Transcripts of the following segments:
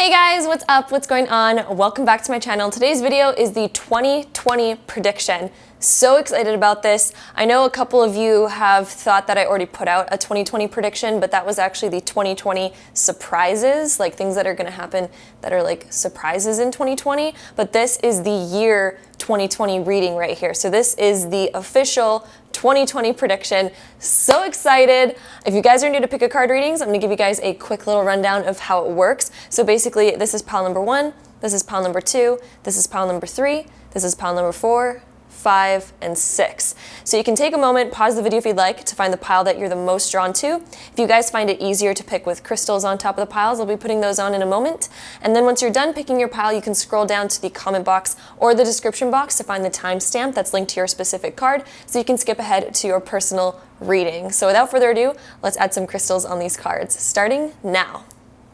Hey guys, what's up? What's going on? Welcome back to my channel. Today's video is the 2020 prediction. So excited about this. I know a couple of you have thought that I already put out a 2020 prediction, but that was actually the 2020 surprises, like things that are going to happen that are like surprises in 2020. But this is the year 2020 reading right here. So this is the official 2020 prediction. So excited. If you guys are new to pick a card readings, I'm going to give you guys a quick little rundown of how it works. So basically, this is pile number 1, this is pile number 2, this is pile number 3, this is pile number 4, 5, and 6. So you can take a moment, pause the video if you'd like, to find the pile that you're the most drawn to. If you guys find it easier to pick with crystals on top of the piles, I'll be putting those on in a moment. And then once you're done picking your pile, you can scroll down to the comment box or the description box to find the timestamp that's linked to your specific card, so you can skip ahead to your personal reading. So without further ado, let's add some crystals on these cards, starting now.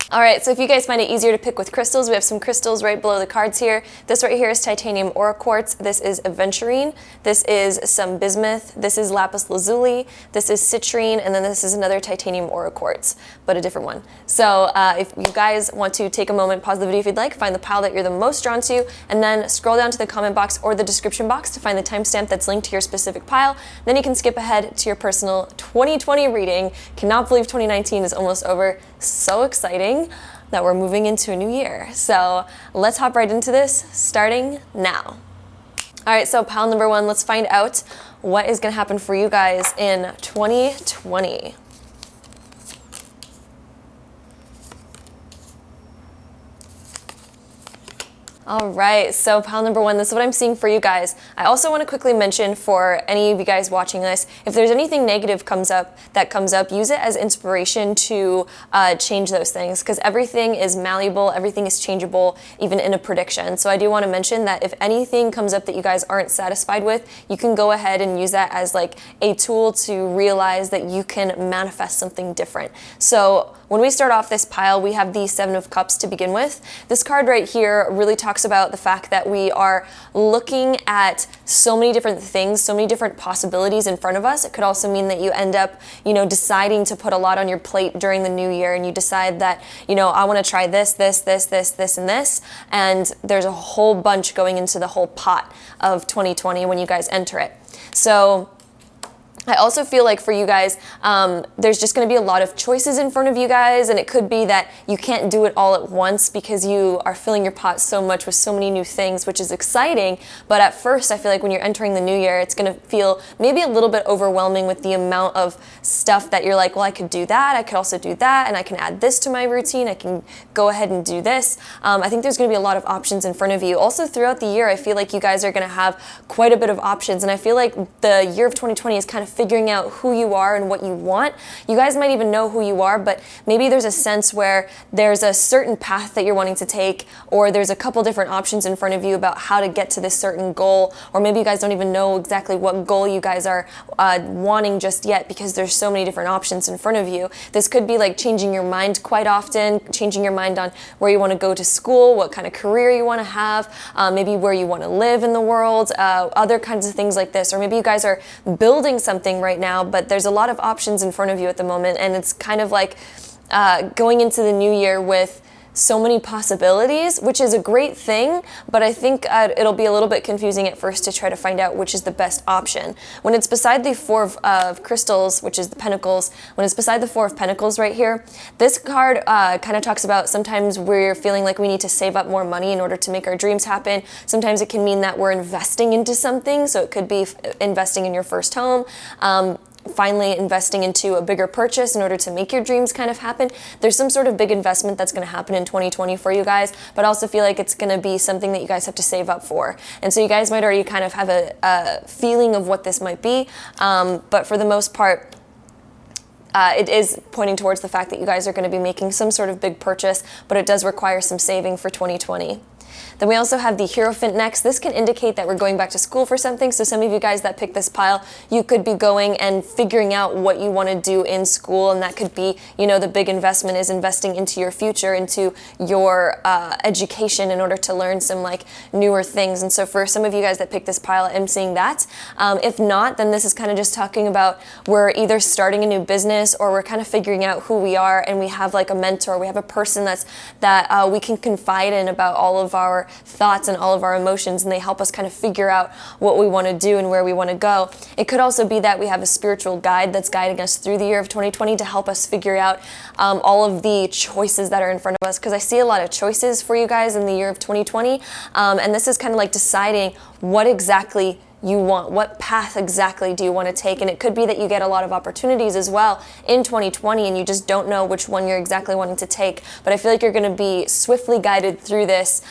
All right, so if you guys find it easier to pick with crystals, we have some crystals right below the cards here. This right here is titanium aura quartz. This is aventurine. This is some bismuth. This is lapis lazuli. This is citrine, and then this is another titanium aura quartz, but a different one. So if you guys want to take a moment, pause the video if you'd like, find the pile that you're the most drawn to, and then scroll down to the comment box or the description box to find the timestamp that's linked to your specific pile. Then you can skip ahead to your personal 2020 reading. Cannot believe 2019 is almost over. So exciting that we're moving into a new year. So let's hop right into this, starting now. All right, so pile number 1, let's find out what is gonna happen for you guys in 2020. All right, so pile number 1, this is what I'm seeing for you guys. I also want to quickly mention for any of you guys watching this, if there's anything negative that comes up, use it as inspiration to change those things, because everything is malleable, everything is changeable, even in a prediction. So I do want to mention that if anything comes up that you guys aren't satisfied with, you can go ahead and use that as like a tool to realize that you can manifest something different. So when we start off this pile, we have the 7 of Cups to begin with. This card right here really talks about the fact that we are looking at so many different things, so many different possibilities in front of us. It could also mean that you end up, deciding to put a lot on your plate during the new year, and you decide that, I want to try this, and this, and there's a whole bunch going into the whole pot of 2020 when you guys enter it. So I also feel like for you guys, there's just going to be a lot of choices in front of you guys, and it could be that you can't do it all at once because you are filling your pot so much with so many new things, which is exciting. But at first, I feel like when you're entering the new year, it's going to feel maybe a little bit overwhelming with the amount of stuff that you're like, well, I could do that, I could also do that, and I can add this to my routine, I can go ahead and do this. I think there's going to be a lot of options in front of you. Also, throughout the year, I feel like you guys are going to have quite a bit of options, and I feel like the year of 2020 is kind of figuring out who you are and what you want. You guys might even know who you are, but maybe there's a sense where there's a certain path that you're wanting to take, or there's a couple different options in front of you about how to get to this certain goal, or maybe you guys don't even know exactly what goal you guys are wanting just yet because there's so many different options in front of you. This could be like changing your mind quite often, changing your mind on where you want to go to school, what kind of career you want to have, maybe where you want to live in the world, other kinds of things like this. Or maybe you guys are building something right now, but there's a lot of options in front of you at the moment, and it's kind of like going into the new year with so many possibilities, which is a great thing, but I think it'll be a little bit confusing at first to try to find out which is the best option. When it's beside the 4 of crystals, which is the pentacles, when it's beside the 4 of pentacles right here, this card kind of talks about sometimes we're feeling like we need to save up more money in order to make our dreams happen. Sometimes it can mean that we're investing into something, so it could be investing in your first home, finally investing into a bigger purchase in order to make your dreams kind of happen. There's some sort of big investment that's going to happen in 2020 for you guys, but I also feel like it's going to be something that you guys have to save up for. And so you guys might already kind of have a feeling of what this might be, but for the most part, it is pointing towards the fact that you guys are going to be making some sort of big purchase, but it does require some saving for 2020. Then we also have the Hierophant next. This can indicate that we're going back to school for something. So some of you guys that picked this pile, you could be going and figuring out what you want to do in school. And that could be, the big investment is investing into your future, into your education in order to learn some like newer things. And so for some of you guys that picked this pile, I'm seeing that. If not, then this is kind of just talking about we're either starting a new business or we're kind of figuring out who we are, and we have like a mentor, we have a person that we can confide in about all of our thoughts and all of our emotions, and they help us kind of figure out what we want to do and where we want to go. It could also be that we have a spiritual guide that's guiding us through the year of 2020 to help us figure out all of the choices that are in front of us, because I see a lot of choices for you guys in the year of 2020, and this is kind of like deciding what exactly you want, what path exactly do you want to take. And it could be that you get a lot of opportunities as well in 2020 and you just don't know which one you're exactly wanting to take. But I feel like you're going to be swiftly guided through this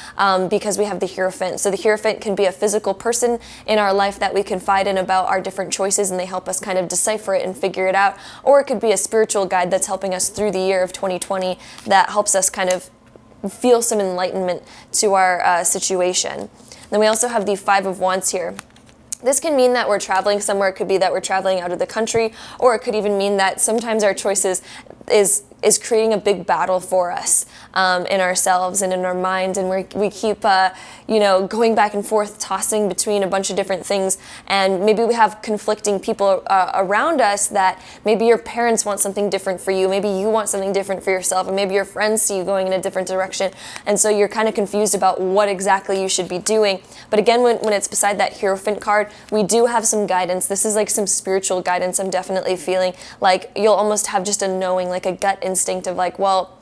because we have the Hierophant. So the Hierophant can be a physical person in our life that we confide in about our different choices, and they help us kind of decipher it and figure it out. Or it could be a spiritual guide that's helping us through the year of 2020 that helps us kind of feel some enlightenment to our situation. Then we also have the Five of Wands here. This can mean that we're traveling somewhere. It could be that we're traveling out of the country, or it could even mean that sometimes our choices is creating a big battle for us in ourselves and in our mind, and we keep going back and forth, tossing between a bunch of different things, and maybe we have conflicting people around us. That maybe your parents want something different for you, maybe you want something different for yourself, and maybe your friends see you going in a different direction, and so you're kind of confused about what exactly you should be doing. But again, when it's beside that Hierophant card, we do have some guidance. This is like some spiritual guidance. I'm definitely feeling like you'll almost have just a knowing, like a gut instinct of like, well,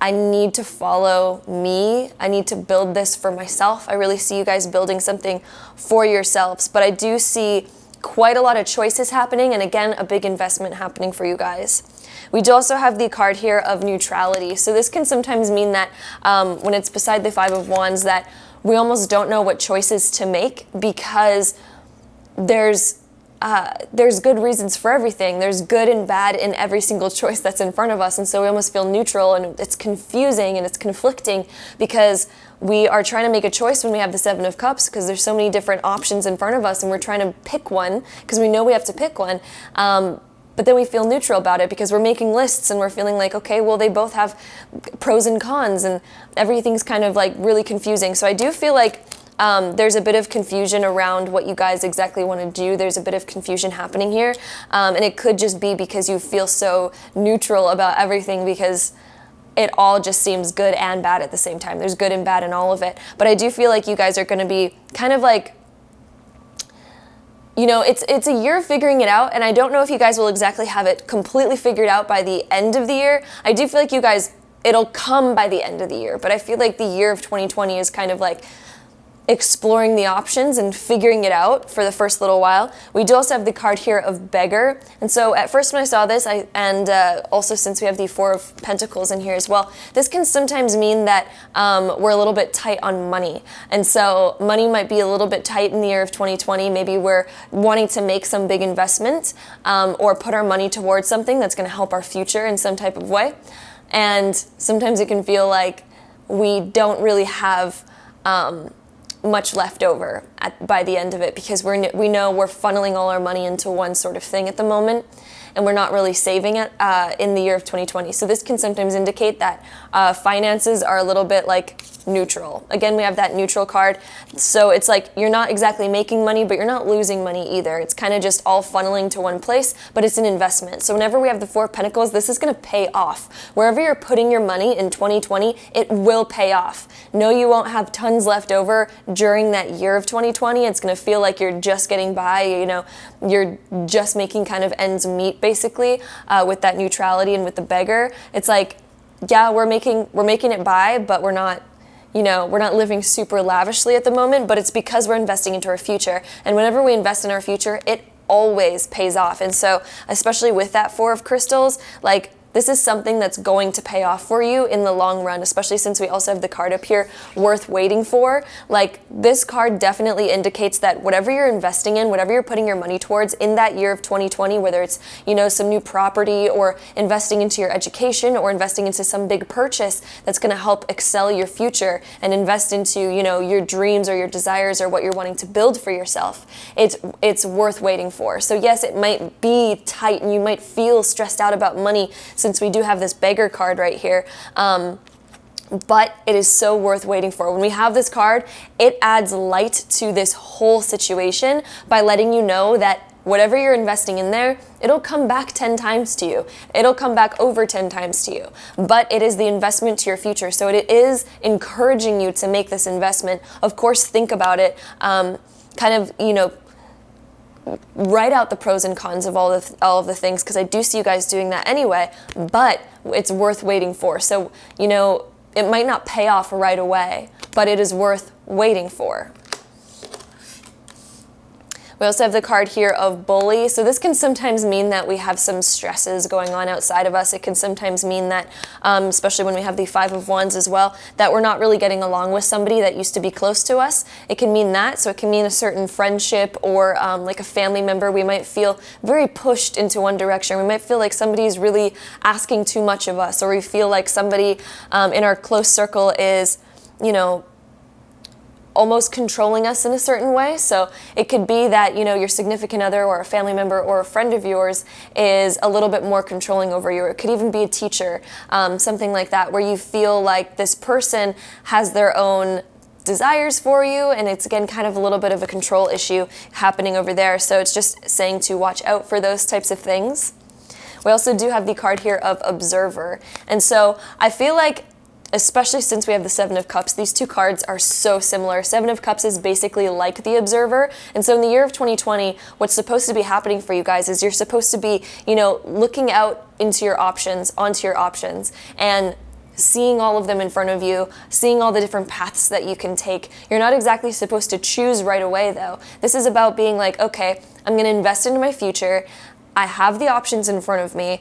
I need to follow me. I need to build this for myself. I really see you guys building something for yourselves, but I do see quite a lot of choices happening, and again, a big investment happening for you guys. We do also have the card here of neutrality. So this can sometimes mean that when it's beside the Five of Wands, that we almost don't know what choices to make, because there's good reasons for everything. There's good and bad in every single choice that's in front of us. And so we almost feel neutral, and it's confusing and it's conflicting because we are trying to make a choice when we have the Seven of Cups, because there's so many different options in front of us and we're trying to pick one because we know we have to pick one. But then we feel neutral about it because we're making lists and we're feeling like, okay, well, they both have pros and cons, and everything's kind of like really confusing. So I do feel like there's a bit of confusion around what you guys exactly want to do. There's a bit of confusion happening here. And it could just be because you feel so neutral about everything, because it all just seems good and bad at the same time. There's good and bad in all of it. But I do feel like you guys are going to be kind of like, it's a year of figuring it out, and I don't know if you guys will exactly have it completely figured out by the end of the year. I do feel like you guys, it'll come by the end of the year, but I feel like the year of 2020 is kind of like exploring the options and figuring it out for the first little while. We do also have the card here of Beggar. And so at first when I saw this, also since we have the Four of Pentacles in here as well, this can sometimes mean that we're a little bit tight on money. And so money might be a little bit tight in the year of 2020. Maybe we're wanting to make some big investment or put our money towards something that's going to help our future in some type of way. And sometimes it can feel like we don't really have much left over by the end of it, because we know we're funneling all our money into one sort of thing at the moment, and we're not really saving it in the year of 2020. So this can sometimes indicate that finances are a little bit like neutral. Again, we have that neutral card. So it's like you're not exactly making money, but you're not losing money either. It's kind of just all funneling to one place, but it's an investment. So whenever we have the Four of Pentacles, this is going to pay off. Wherever you're putting your money in 2020, it will pay off. No, you won't have tons left over during that year of 2020. It's going to feel like you're just getting by, you're just making kind of ends meet, basically, with that neutrality and with the Beggar. It's like, yeah, we're making it by, but we're not living super lavishly at the moment, but it's because we're investing into our future. And whenever we invest in our future, it always pays off. And so, especially with that Four of Crystals, like, this is something that's going to pay off for you in the long run, especially since we also have the card up here, worth waiting for. Like, this card definitely indicates that whatever you're investing in, whatever you're putting your money towards in that year of 2020, whether it's, some new property or investing into your education or investing into some big purchase that's going to help excel your future and invest into, your dreams or your desires or what you're wanting to build for yourself, it's worth waiting for. So yes, it might be tight and you might feel stressed out about money since we do have this beggar card right here. But it is so worth waiting for. When we have this card, it adds light to this whole situation by letting you know that whatever you're investing in there, it'll come back 10 times to you. It'll come back over 10 times to you. But it is the investment to your future. So it is encouraging you to make this investment. Of course, think about it. Write out the pros and cons of all of the things, because I do see you guys doing that anyway, but it's worth waiting for. So, it might not pay off right away, but it is worth waiting for. We also have the card here of bully. So this can sometimes mean that we have some stresses going on outside of us. It can sometimes mean that, especially when we have the Five of Wands as well, that we're not really getting along with somebody that used to be close to us. It can mean that. So it can mean a certain friendship or like a family member. We might feel very pushed into one direction. We might feel like somebody's really asking too much of us, or we feel like somebody in our close circle is, almost controlling us in a certain way. So it could be that, your significant other or a family member or a friend of yours is a little bit more controlling over you. Or it could even be a teacher, something like that, where you feel like this person has their own desires for you, and it's again kind of a little bit of a control issue happening over there. So it's just saying to watch out for those types of things. We also do have the card here of observer. And so I feel like, especially since we have the Seven of Cups, these two cards are so similar. Seven of Cups is basically like the observer. And so in the year of 2020, what's supposed to be happening for you guys is you're supposed to be, looking out into your options, onto your options, and seeing all of them in front of you, seeing all the different paths that you can take. You're not exactly supposed to choose right away, though. This is about being like, okay, I'm going to invest into my future. I have the options in front of me.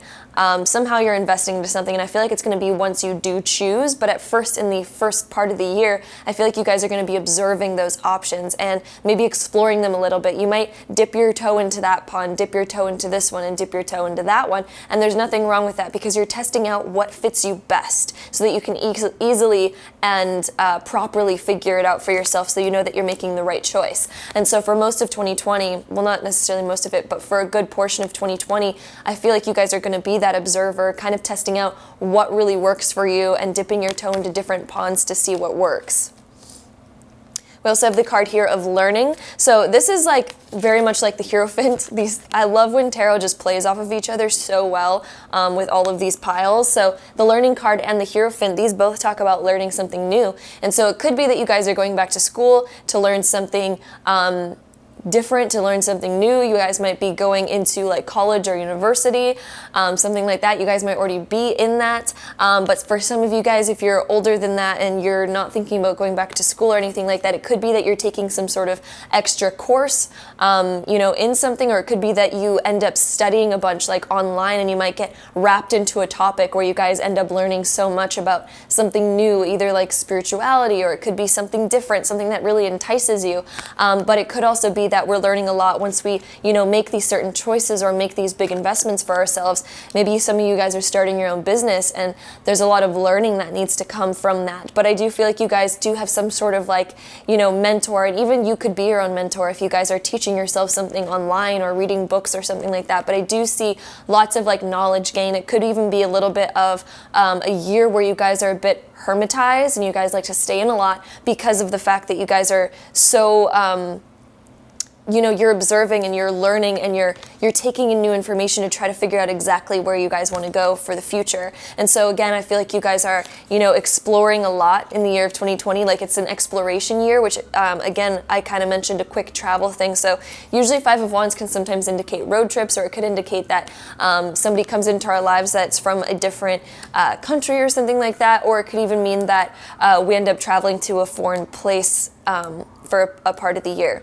Somehow you're investing into something, and I feel like it's going to be once you do choose, but at first, in the first part of the year, I feel like you guys are going to be observing those options and maybe exploring them a little bit. You might dip your toe into that pond, dip your toe into this one, and dip your toe into that one, and there's nothing wrong with that, because you're testing out what fits you best so that you can easily and properly figure it out for yourself, so you know that you're making the right choice. And so for most of 2020, well, not necessarily most of it, but for a good portion of 2020, I feel like you guys are going to be that observer, kind of testing out what really works for you and dipping your toe into different ponds to see what works. We also have the card here of learning. So this is like very much like the Hierophant. I love when tarot just plays off of each other so well with all of these piles. So the learning card and the Hierophant, these both talk about learning something new. And so it could be that you guys are going back to school to learn something different, to learn something new. You guys might be going into like college or university, something like that. You guys might already be in that. But for some of you guys, if you're older than that and you're not thinking about going back to school or anything like that, it could be that you're taking some sort of extra course, in something, or it could be that you end up studying a bunch like online, and you might get wrapped into a topic where you guys end up learning so much about something new, either like spirituality, or it could be something different, something that really entices you. But it could also be that we're learning a lot once we, make these certain choices or make these big investments for ourselves. Maybe some of you guys are starting your own business, and there's a lot of learning that needs to come from that. But I do feel like you guys do have some sort of mentor, and even you could be your own mentor if you guys are teaching yourself something online or reading books or something like that. But I do see lots of knowledge gain. It could even be a little bit of a year where you guys are a bit hermitized and you guys like to stay in a lot because of the fact that you guys are so you're observing and you're learning and you're taking in new information to try to figure out exactly where you guys want to go for the future. And so again, I feel like you guys are, exploring a lot in the year of 2020. Like, it's an exploration year, which again, I kind of mentioned a quick travel thing. So usually Five of Wands can sometimes indicate road trips, or it could indicate that somebody comes into our lives that's from a different country or something like that. Or it could even mean that we end up traveling to a foreign place for a part of the year.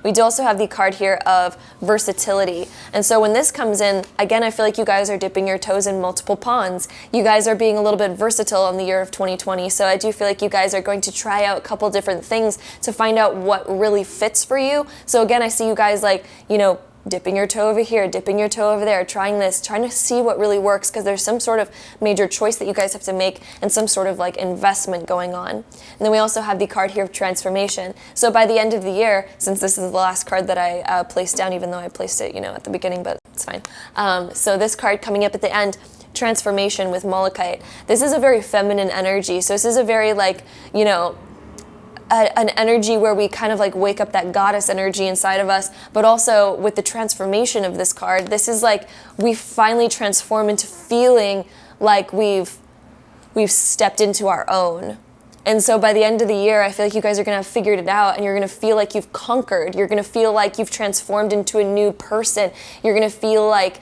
we do also have the card here of versatility. And so when this comes in, again, I feel like you guys are dipping your toes in multiple ponds. You guys are being a little bit versatile in the year of 2020. So I do feel like you guys are going to try out a couple different things to find out what really fits for you. So again, I see you guys like, you know, dipping your toe over here, dipping your toe over there, trying this, trying to see what really works, because there's some sort of major choice that you guys have to make and some sort of like investment going on. And then we also have the card here of transformation. So by the end of the year, since this is the last card that I placed down, even though I placed it, you know, at the beginning, but it's fine. So this card coming up at the end, transformation with Malachite. This is a very feminine energy. So this is a very like, you know, an energy where we kind of like wake up that goddess energy inside of us, but also with the transformation of this card, this is like we finally transform into feeling like we've stepped into our own. And so by the end of the year, I feel like you guys are going to have figured it out, and you're going to feel like you've conquered. You're going to feel like you've transformed into a new person. You're going to feel like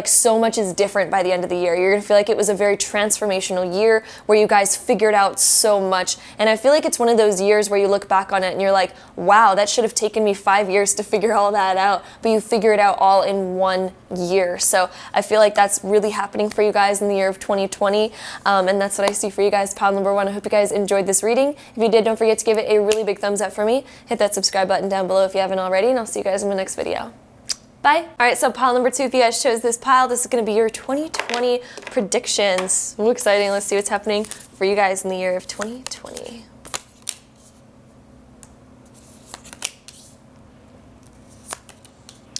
so much is different by the end of the year. You're going to feel like it was a very transformational year where you guys figured out so much. And I feel like it's one of those years where you look back on it and you're like, wow, that should have taken me 5 years to figure all that out. But you figure it out all in 1 year. So I feel like that's really happening for you guys in the year of 2020. And that's what I see for you guys, pile number 1. I hope you guys enjoyed this reading. If you did, don't forget to give it a really big thumbs up for me. Hit that subscribe button down below if you haven't already, and I'll see you guys in my next video. Bye. All right, so pile number 2, if you guys chose this pile, this is going to be your 2020 predictions. Ooh, exciting. Let's see what's happening for you guys in the year of 2020.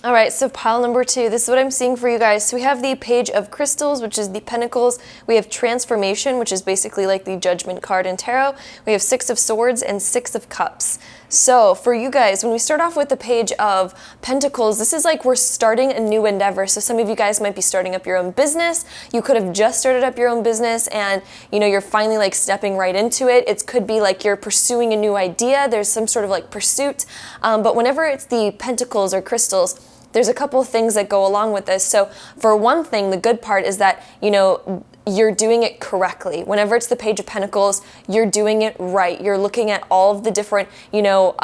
All right, so pile number 2, this is what I'm seeing for you guys. So we have the Page of Crystals, which is the Pentacles. We have Transformation, which is basically like the Judgment card in Tarot. We have 6 of Swords and 6 of Cups. So for you guys, when we start off with the Page of Pentacles, this is like we're starting a new endeavor. So some of you guys might be starting up your own business. You could have just started up your own business and, you know, you're finally like stepping right into it. It could be like you're pursuing a new idea. There's some sort of like pursuit. But whenever it's the Pentacles or crystals, there's a couple of things that go along with this. So for one thing, the good part is that, you know, you're doing it correctly. Whenever it's the Page of Pentacles, you're doing it right. You're looking at all of the different, you know,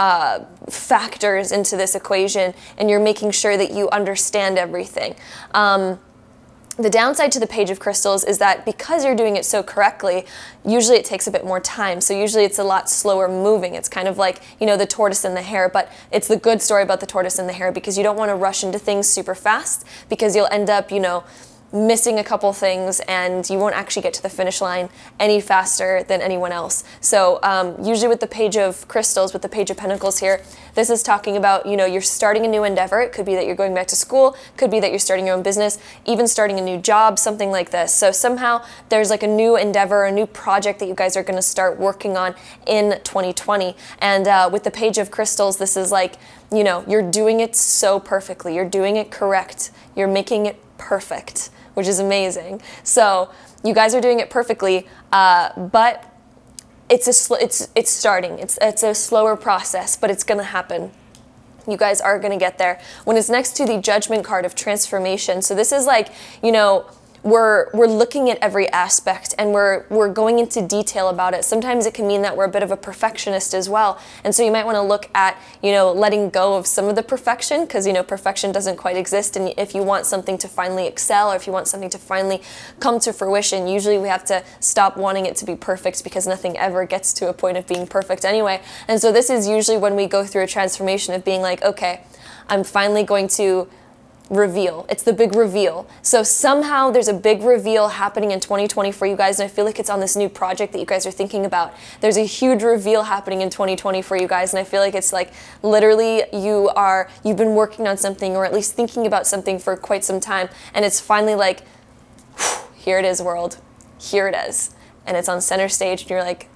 factors into this equation, and you're making sure that you understand everything. The downside to the Page of Crystals is that because you're doing it so correctly, usually it takes a bit more time. So usually it's a lot slower moving. It's kind of like, you know, the tortoise and the hare, but it's the good story about the tortoise and the hare, because you don't want to rush into things super fast, because you'll end up, you know, missing a couple things and you won't actually get to the finish line any faster than anyone else. So usually with the Page of Crystals, with the Page of Pentacles here, this is talking about, you know, you're starting a new endeavor. It could be that you're going back to school, could be that you're starting your own business, even starting a new job, something like this. So somehow there's like a new endeavor, a new project that you guys are going to start working on in 2020. And with the Page of Crystals, this is like, you know, you're doing it so perfectly. You're doing it correct. You're making it perfect, which is amazing. So you guys are doing it perfectly, but it's starting. It's a slower process, but it's gonna happen. You guys are gonna get there. When it's next to the Judgment card of Transformation, so this is like, you know, we're looking at every aspect and we're going into detail about it. Sometimes it can mean that we're a bit of a perfectionist as well. And so you might want to look at, you know, letting go of some of the perfection, because, you know, perfection doesn't quite exist. And if you want something to finally excel, or if you want something to finally come to fruition, usually we have to stop wanting it to be perfect, because nothing ever gets to a point of being perfect anyway. And so this is usually when we go through a transformation of being like, okay, I'm finally going to reveal. It's the big reveal. So somehow there's a big reveal happening in 2020 for you guys, and I feel like it's on this new project that you guys are thinking about. There's a huge reveal happening in 2020 for you guys, and I feel like it's like literally you've been working on something, or at least thinking about something for quite some time, and it's finally like, here it is, world. Here it is. And it's on center stage, and you're like,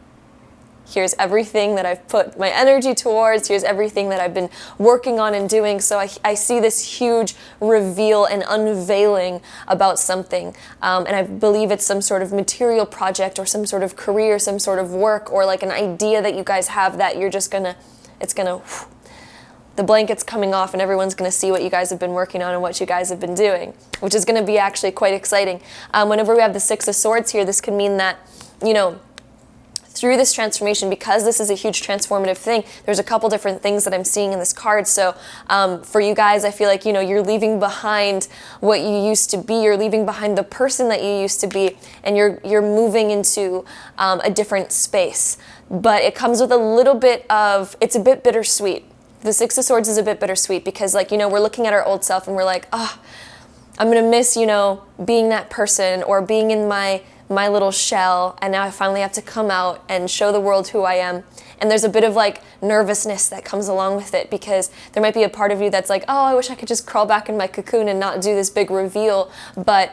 here's everything that I've put my energy towards. Here's everything that I've been working on and doing. So I see this huge reveal and unveiling about something. And I believe it's some sort of material project, or some sort of career, some sort of work, or like an idea that you guys have that you're just gonna, the blanket's coming off and everyone's gonna see what you guys have been working on and what you guys have been doing, which is gonna be actually quite exciting. Whenever we have the Six of Swords here, this could mean that, you know, through this transformation, because this is a huge transformative thing, there's a couple different things that I'm seeing in this card. So for you guys, I feel like, you're leaving behind what you used to be, you're leaving behind the person that you used to be, and you're moving into a different space. But it comes with a little bit of, it's a bit bittersweet. The Six of Swords is a bit bittersweet because, like, we're looking at our old self and we're like, oh, I'm going to miss, being that person or being in my little shell, and now I finally have to come out and show the world who I am. And there's a bit of like nervousness that comes along with it, because there might be a part of you that's like, oh, I wish I could just crawl back in my cocoon and not do this big reveal, but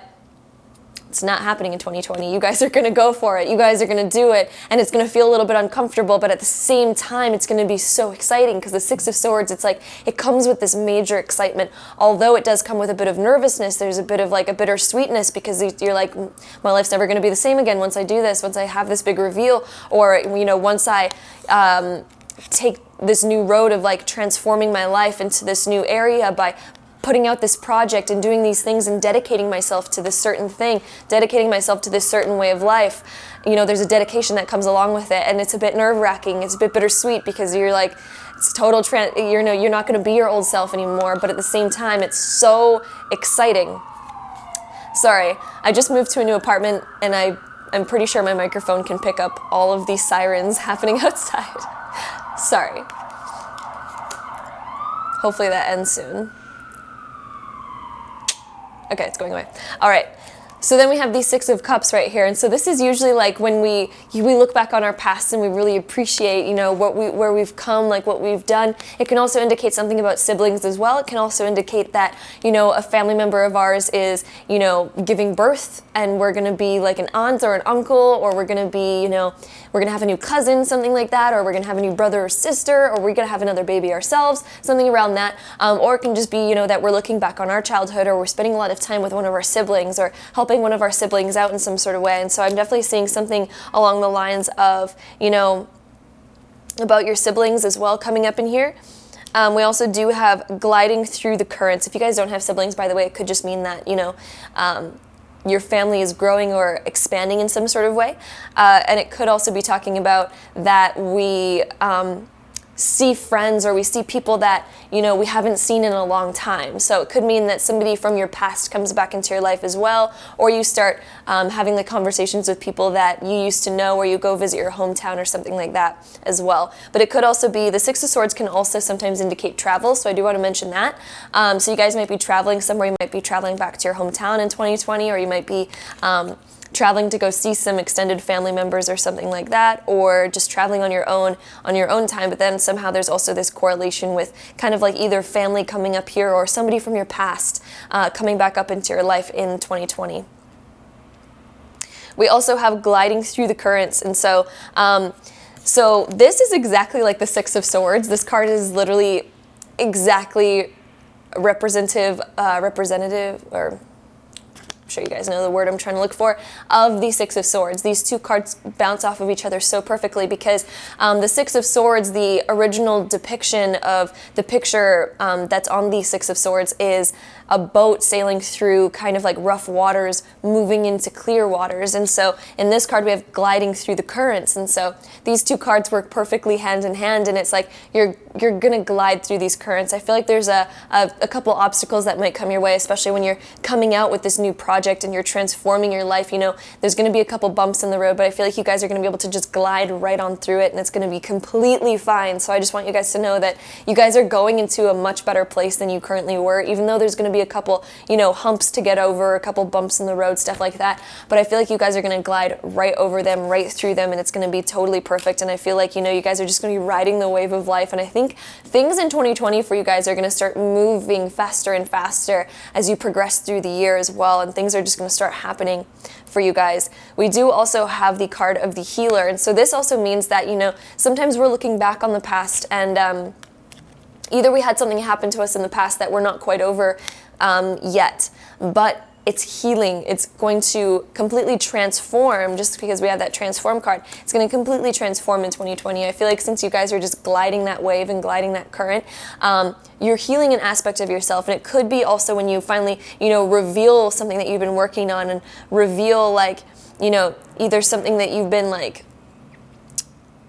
it's not happening in 2020. You guys are going to go for it. You guys are going to do it, and it's going to feel a little bit uncomfortable, but at the same time, it's going to be so exciting, because the Six of Swords, it's like, it comes with this major excitement. Although it does come with a bit of nervousness, there's a bit of like a bittersweetness, because you're like, my life's never going to be the same again once I do this, once I have this big reveal, or, once I take this new road of like transforming my life into this new area by putting out this project and doing these things and dedicating myself to this certain thing, dedicating myself to this certain way of life. There's a dedication that comes along with it, and it's a bit nerve-wracking. It's a bit bittersweet, because you're like, it's total, you're not going to be your old self anymore, but at the same time, it's so exciting. Sorry, I just moved to a new apartment, and I'm pretty sure my microphone can pick up all of these sirens happening outside. Sorry. Hopefully that ends soon. Okay, it's going away. All right. So then we have these Six of Cups right here. And so this is usually like when we look back on our past and we really appreciate, where we've come, like what we've done. It can also indicate something about siblings as well. It can also indicate that, a family member of ours is, giving birth, and we're going to be like an aunt or an uncle, or we're going to be, we're going to have a new cousin, something like that, or we're going to have a new brother or sister, or we're going to have another baby ourselves, something around that. Or it can just be, that we're looking back on our childhood, or we're spending a lot of time with one of our siblings, or helping one of our siblings out in some sort of way. And so I'm definitely seeing something along the lines of, about your siblings as well coming up in here. We also do have gliding through the currents. If you guys don't have siblings, by the way, it could just mean that, your family is growing or expanding in some sort of way. And it could also be talking about that we see friends, or we see people that, we haven't seen in a long time. So it could mean that somebody from your past comes back into your life as well, or you start having the conversations with people that you used to know, or you go visit your hometown or something like that as well. But it could also be, the Six of Swords can also sometimes indicate travel, so I do want to mention that. So you guys might be traveling somewhere, you might be traveling back to your hometown in 2020, or you might be traveling to go see some extended family members or something like that, or just traveling on your own time. But then somehow there's also this correlation with kind of like either family coming up here, or somebody from your past coming back up into your life in 2020. We also have gliding through the currents. And so so this is exactly like the Six of Swords. This card is literally exactly representative, or I'm sure you guys know the word I'm trying to look for, of the Six of Swords. These two cards bounce off of each other so perfectly, because the Six of Swords, the original depiction of the picture that's on the Six of Swords, is a boat sailing through kind of like rough waters, moving into clear waters. And so in this card, we have gliding through the currents. And so these two cards work perfectly hand in hand, and it's like you're gonna glide through these currents. I feel like there's a couple obstacles that might come your way, especially when you're coming out with this new project and you're transforming your life. There's gonna be a couple bumps in the road, but I feel like you guys are gonna be able to just glide right on through it, and it's gonna be completely fine. So I just want you guys to know that you guys are going into a much better place than you currently were, even though there's gonna be a couple, humps to get over, a couple bumps in the road, stuff like that. But I feel like you guys are gonna glide right over them, right through them, and it's gonna be totally perfect. And I feel like, you guys are just gonna be riding the wave of life. And I think things in 2020 for you guys are gonna start moving faster and faster as you progress through the year as well. And things are just gonna start happening for you guys. We do also have the card of the healer. And so this also means that, sometimes we're looking back on the past, and either we had something happen to us in the past that we're not quite over yet, but it's healing. It's going to completely transform, just because we have that transform card. It's going to completely transform in 2020. I feel like since you guys are just gliding that wave and gliding that current, you're healing an aspect of yourself. And it could be also when you finally, reveal something that you've been working on, and reveal either something that you've been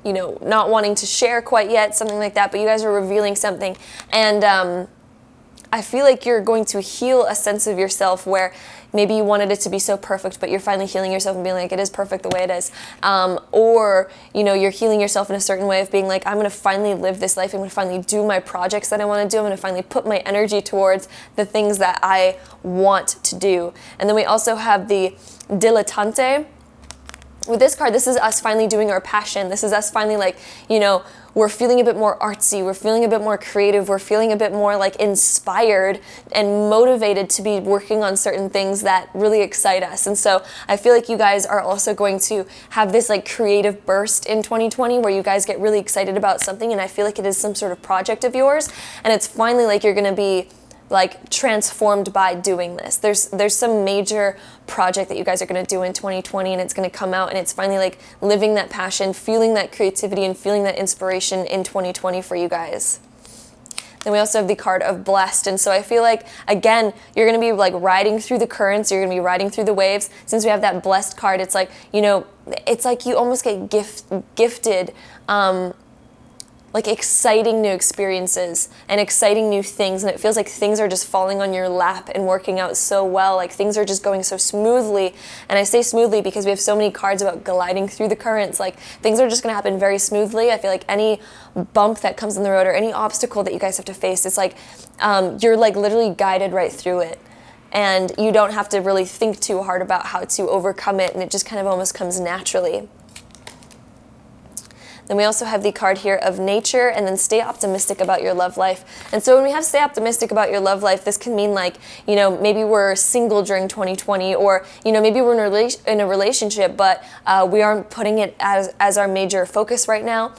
not wanting to share quite yet, something like that, but you guys are revealing something. And I feel like you're going to heal a sense of yourself where maybe you wanted it to be so perfect, but you're finally healing yourself and being like, it is perfect the way it is. Or, you're healing yourself in a certain way of being like, I'm going to finally live this life. I'm going to finally do my projects that I want to do. I'm going to finally put my energy towards the things that I want to do. And then we also have the dilettante. With this card, this is us finally doing our passion. This is us finally we're feeling a bit more artsy, we're feeling a bit more creative, we're feeling a bit more inspired and motivated to be working on certain things that really excite us. And so I feel like you guys are also going to have this creative burst in 2020 where you guys get really excited about something, and I feel like it is some sort of project of yours, and it's finally you're going to be transformed by doing this. There's some major project that you guys are going to do in 2020, and it's going to come out, and it's finally living that passion, feeling that creativity, and feeling that inspiration in 2020 for you guys. Then we also have the card of blessed. And so I feel again, you're going to be riding through the currents, you're going to be riding through the waves. Since we have that blessed card, it's it's you almost get gifted exciting new experiences and exciting new things, and it feels like things are just falling on your lap and working out so well, things are just going so smoothly. And I say smoothly because we have so many cards about gliding through the currents. Things are just going to happen very smoothly. I feel like any bump that comes in the road or any obstacle that you guys have to face, it's you're literally guided right through it, and you don't have to really think too hard about how to overcome it, and it just kind of almost comes naturally. Then we also have the card here of nature, and then stay optimistic about your love life. And so when we have stay optimistic about your love life, this can mean maybe we're single during 2020, or maybe we're in a relationship, but we aren't putting it as our major focus right now.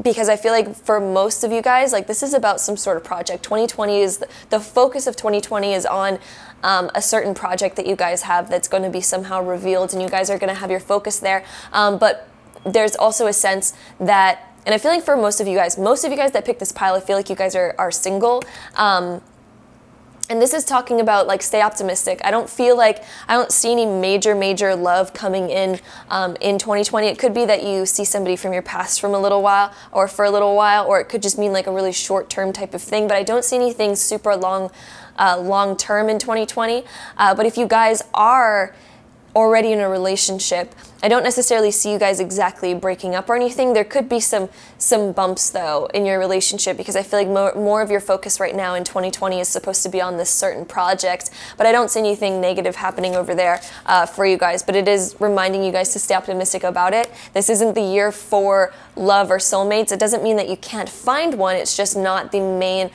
Because I feel like for most of you guys, this is about some sort of project. 2020 is the focus of 2020 is on a certain project that you guys have that's going to be somehow revealed, and you guys are going to have your focus there. But there's also a sense that, and I feel like for most of you guys that pick this pile, I feel like you guys are single. And this is talking about stay optimistic. I don't see any major love coming in 2020. It could be that you see somebody from your past for a little while, or it could just mean a really short-term type of thing. But I don't see anything super long-term in 2020. But if you guys are already in a relationship, I don't necessarily see you guys exactly breaking up or anything. There could be some bumps though in your relationship, because I feel like more of your focus right now in 2020 is supposed to be on this certain project, but I don't see anything negative happening over there for you guys. But it is reminding you guys to stay optimistic about it. This isn't the year for love or soulmates. It doesn't mean that you can't find one. It's just not the main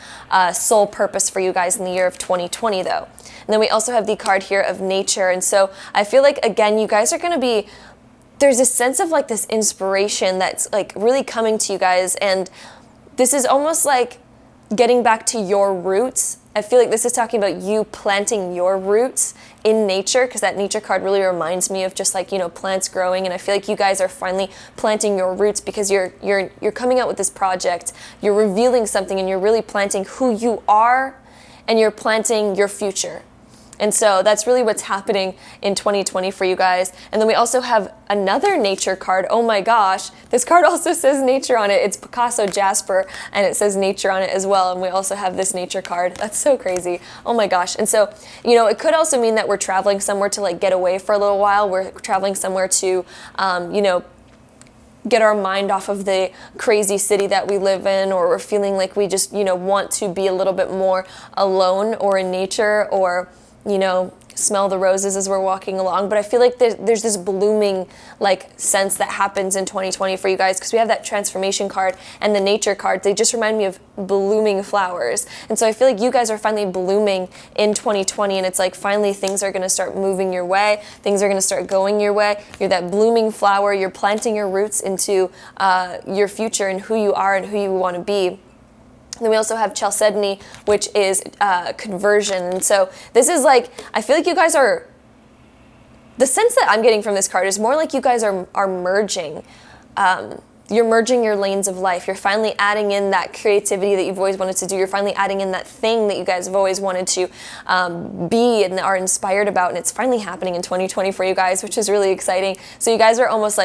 sole purpose for you guys in the year of 2020 though. And then we also have the card here of nature. And so I feel like, again, you guys are going to be, there's a sense of this inspiration that's really coming to you guys. And this is almost getting back to your roots. I feel like this is talking about you planting your roots in nature, because that nature card really reminds me of just plants growing. And I feel like you guys are finally planting your roots, because you're coming out with this project, you're revealing something, and you're really planting who you are, and you're planting your future. And so that's really what's happening in 2020 for you guys. And then we also have another nature card. Oh my gosh, this card also says nature on it. It's Picasso Jasper, and it says nature on it as well. And we also have this nature card. That's so crazy. Oh my gosh. And so, it could also mean that we're traveling somewhere to get away for a little while. We're traveling somewhere to, get our mind off of the crazy city that we live in, or we're feeling like we just, want to be a little bit more alone or in nature, or smell the roses as we're walking along. But I feel like there's this blooming sense that happens in 2020 for you guys, because we have that transformation card and the nature card. They just remind me of blooming flowers. And so I feel like you guys are finally blooming in 2020, and it's finally things are going to start moving your way. Things are going to start going your way. You're that blooming flower. You're planting your roots into your future and who you are and who you want to be. Then we also have chalcedony, which is conversion. And so this is I feel like you guys are, the sense that I'm getting from this card is more like you guys are merging. You're merging your lanes of life. You're finally adding in that creativity that you've always wanted to do. You're finally adding in that thing that you guys have always wanted to be and are inspired about. And it's finally happening in 2020 for you guys, which is really exciting. So you guys are almost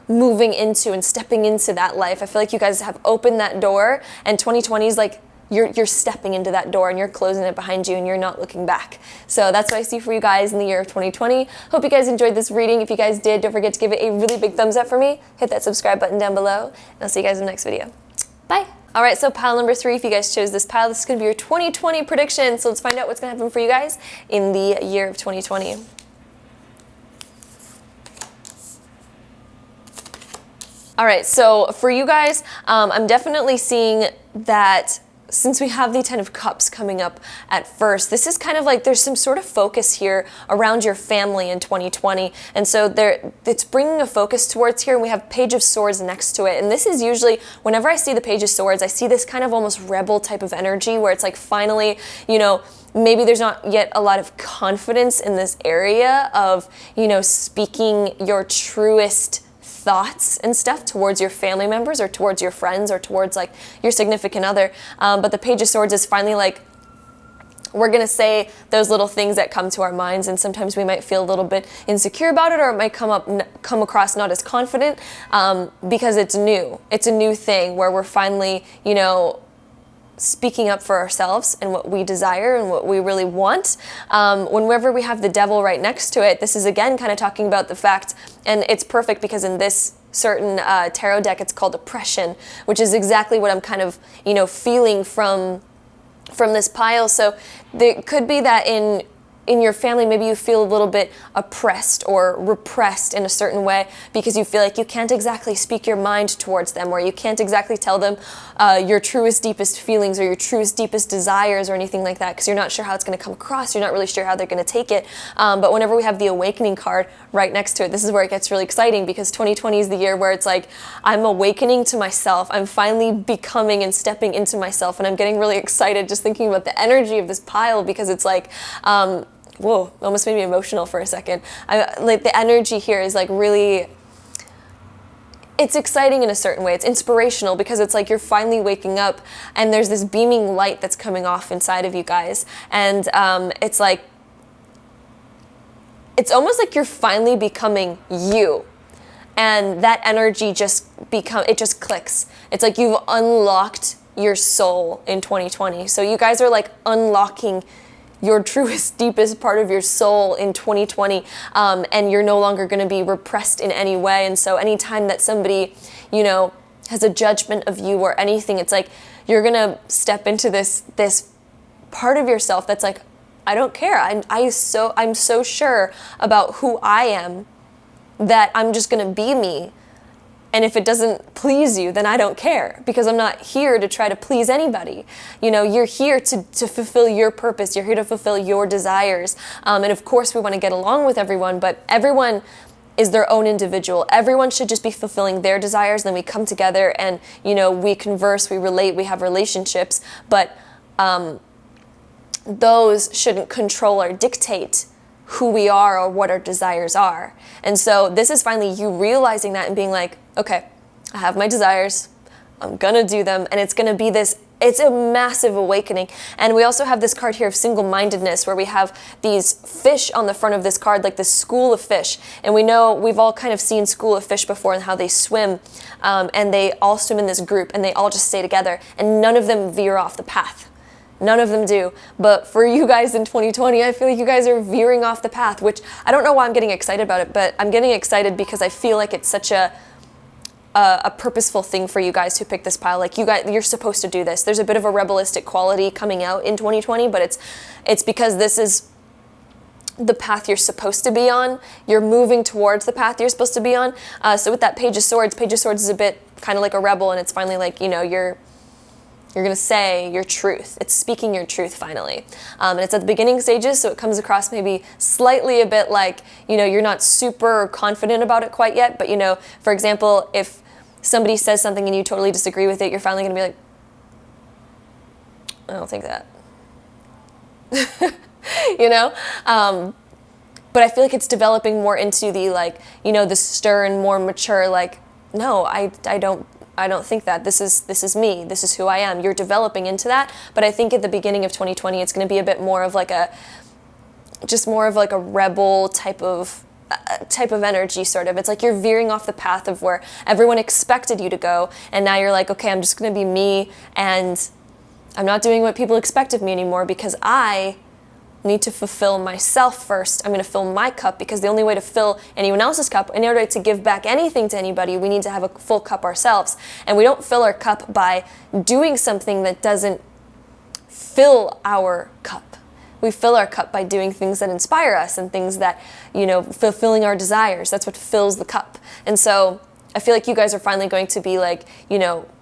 moving into and stepping into that life. I feel like you guys have opened that door, and 2020 is like you're stepping into that door and you're closing it behind you and you're not looking back. So that's what I see for you guys in the year of 2020. Hope you guys enjoyed this reading. If you guys did, don't forget to give it a really big thumbs up for me. Hit that subscribe button down below, and I'll see you guys in the next video. Bye. All right, so pile number 3, if you guys chose this pile, this is going to be your 2020 prediction. So let's find out what's going to happen for you guys in the year of 2020. All right, so for you guys, I'm definitely seeing that since we have the Ten of Cups coming up at first, this is kind of like there's some sort of focus here around your family in 2020. And so it's bringing a focus towards here, and we have Page of Swords next to it. And this is usually, whenever I see the Page of Swords, I see this kind of almost rebel type of energy where it's like finally, you know, maybe there's not yet a lot of confidence in this area of, you know, speaking your truest thoughts and stuff towards your family members or towards your friends or towards like your significant other. But the Page of Swords is finally like, we're going to say those little things that come to our minds, and sometimes we might feel a little bit insecure about it, or it might come across not as confident because it's new. It's a new thing where we're finally, you know, speaking up for ourselves and what we desire and what we really want. Whenever we have the Devil right next to it, this is again kind of talking about the fact, and it's perfect because in this certain tarot deck it's called Oppression, which is exactly what I'm kind of, you know, feeling from this pile. So there could be that in your family, maybe you feel a little bit oppressed or repressed in a certain way because you feel like you can't exactly speak your mind towards them, or you can't exactly tell them your truest, deepest feelings or your truest, deepest desires or anything like that because you're not sure how it's going to come across. You're not really sure how they're going to take it. But whenever we have the Awakening card right next to it, this is where it gets really exciting because 2020 is the year where it's like, I'm awakening to myself. I'm finally becoming and stepping into myself. And I'm getting really excited just thinking about the energy of this pile because it's like, whoa, almost made me emotional for a second. Like the energy here is like really, it's exciting in a certain way. It's inspirational because it's like you're finally waking up and there's this beaming light that's coming off inside of you guys. And it's like, it's almost like you're finally becoming you. And that energy it just clicks. It's like you've unlocked your soul in 2020. So you guys are like unlocking your truest, deepest part of your soul in 2020, and you're no longer going to be repressed in any way. And so anytime that somebody, you know, has a judgment of you or anything, it's like you're going to step into this part of yourself that's like, I don't care. I'm so sure about who I am that I'm just going to be me. And if it doesn't please you, then I don't care because I'm not here to try to please anybody. You know, you're here to fulfill your purpose. You're here to fulfill your desires. And of course, we want to get along with everyone, but everyone is their own individual. Everyone should just be fulfilling their desires. Then we come together and, you know, we converse, we relate, we have relationships. But those shouldn't control or dictate who we are or what our desires are. And so this is finally you realizing that and being like, okay, I have my desires, I'm gonna do them, and it's gonna be this, it's a massive awakening. And we also have this card here of single-mindedness where we have these fish on the front of this card, like this school of fish. And we know, we've all kind of seen school of fish before and how they swim, and they all swim in this group and they all just stay together and none of them veer off the path. None of them do. But for you guys in 2020, I feel like you guys are veering off the path, which I don't know why I'm getting excited about it, but I'm getting excited because I feel like it's such a purposeful thing for you guys who pick this pile. Like you're supposed to do this. There's a bit of a rebelistic quality coming out in 2020, but it's because this is the path you're supposed to be on. You're moving towards the path you're supposed to be on. So with that Page of Swords is a bit kind of like a rebel, and it's finally like, you know, you're going to say your truth. It's speaking your truth finally. And it's at the beginning stages, so it comes across maybe slightly a bit like, you know, you're not super confident about it quite yet, but, you know, for example, if somebody says something and you totally disagree with it, you're finally going to be like, I don't think that. You know? But I feel like it's developing more into the, like, you know, the stern, more mature, like, no, I don't think that. This is me. This is who I am. You're developing into that. But I think at the beginning of 2020, it's going to be a bit more of like just more of like a rebel type of type of energy, sort of. It's like you're veering off the path of where everyone expected you to go, and now you're like, okay, I'm just going to be me, and I'm not doing what people expect of me anymore because I need to fulfill myself first. I'm going to fill my cup, because the only way to fill anyone else's cup, in order to give back anything to anybody, we need to have a full cup ourselves. And we don't fill our cup by doing something that doesn't fill our cup. We fill our cup by doing things that inspire us and things that, fulfilling our desires. That's what fills the cup. And so I feel like you guys are finally going to be like,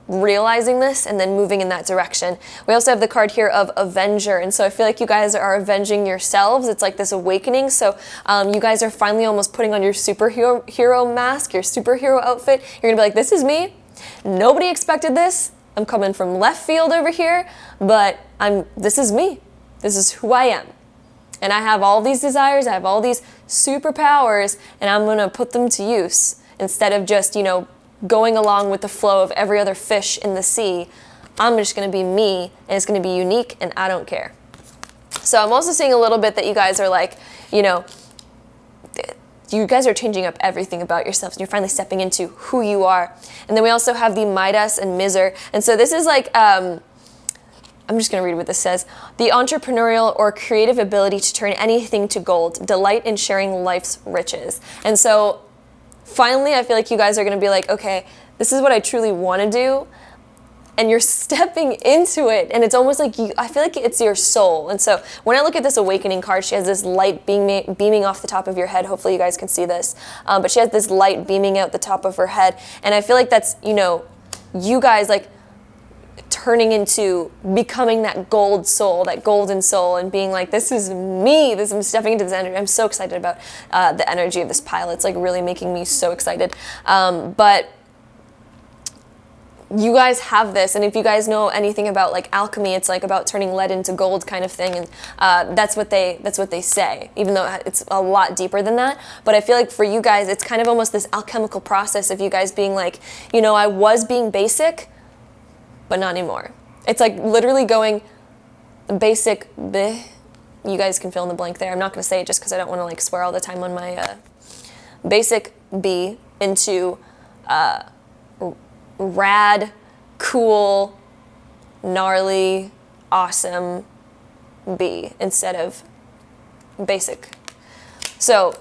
realizing this and then moving in that direction. We also have the card here of Avenger, and so I feel like you guys are avenging yourselves. It's like this awakening. So you guys are finally almost putting on your superhero mask, your superhero outfit. You're gonna be like, this is me. Nobody expected this. I'm coming from left field over here, but this is me. This is who I am. And I have all these desires, I have all these superpowers, and I'm gonna put them to use instead of just, going along with the flow of every other fish in the sea. I'm just going to be me, and it's going to be unique, and I don't care. So I'm also seeing a little bit that you guys are like, you guys are changing up everything about yourselves, and you're finally stepping into who you are. And then we also have the Midas and Miser. And so this is like, I'm just going to read what this says. The entrepreneurial or creative ability to turn anything to gold, delight in sharing life's riches. And so finally, I feel like you guys are going to be like, okay, this is what I truly want to do. And you're stepping into it. And it's almost like I feel like it's your soul. And so when I look at this awakening card, she has this light beaming off the top of your head. Hopefully you guys can see this. But she has this light beaming out the top of her head. And I feel like that's, you guys like turning into becoming that gold soul, that golden soul, and being like, this is me. I'm stepping into this energy. I'm so excited about the energy of this pile. It's like really making me so excited. But you guys have this, and if you guys know anything about like alchemy, it's like about turning lead into gold kind of thing, and that's what they say, even though it's a lot deeper than that. But I feel like for you guys, it's kind of almost this alchemical process of you guys being like, I was being basic, but not anymore. It's like literally going basic, bleh. You guys can fill in the blank there. I'm not going to say it just because I don't want to like swear all the time on my basic B into rad, cool, gnarly, awesome B instead of basic. So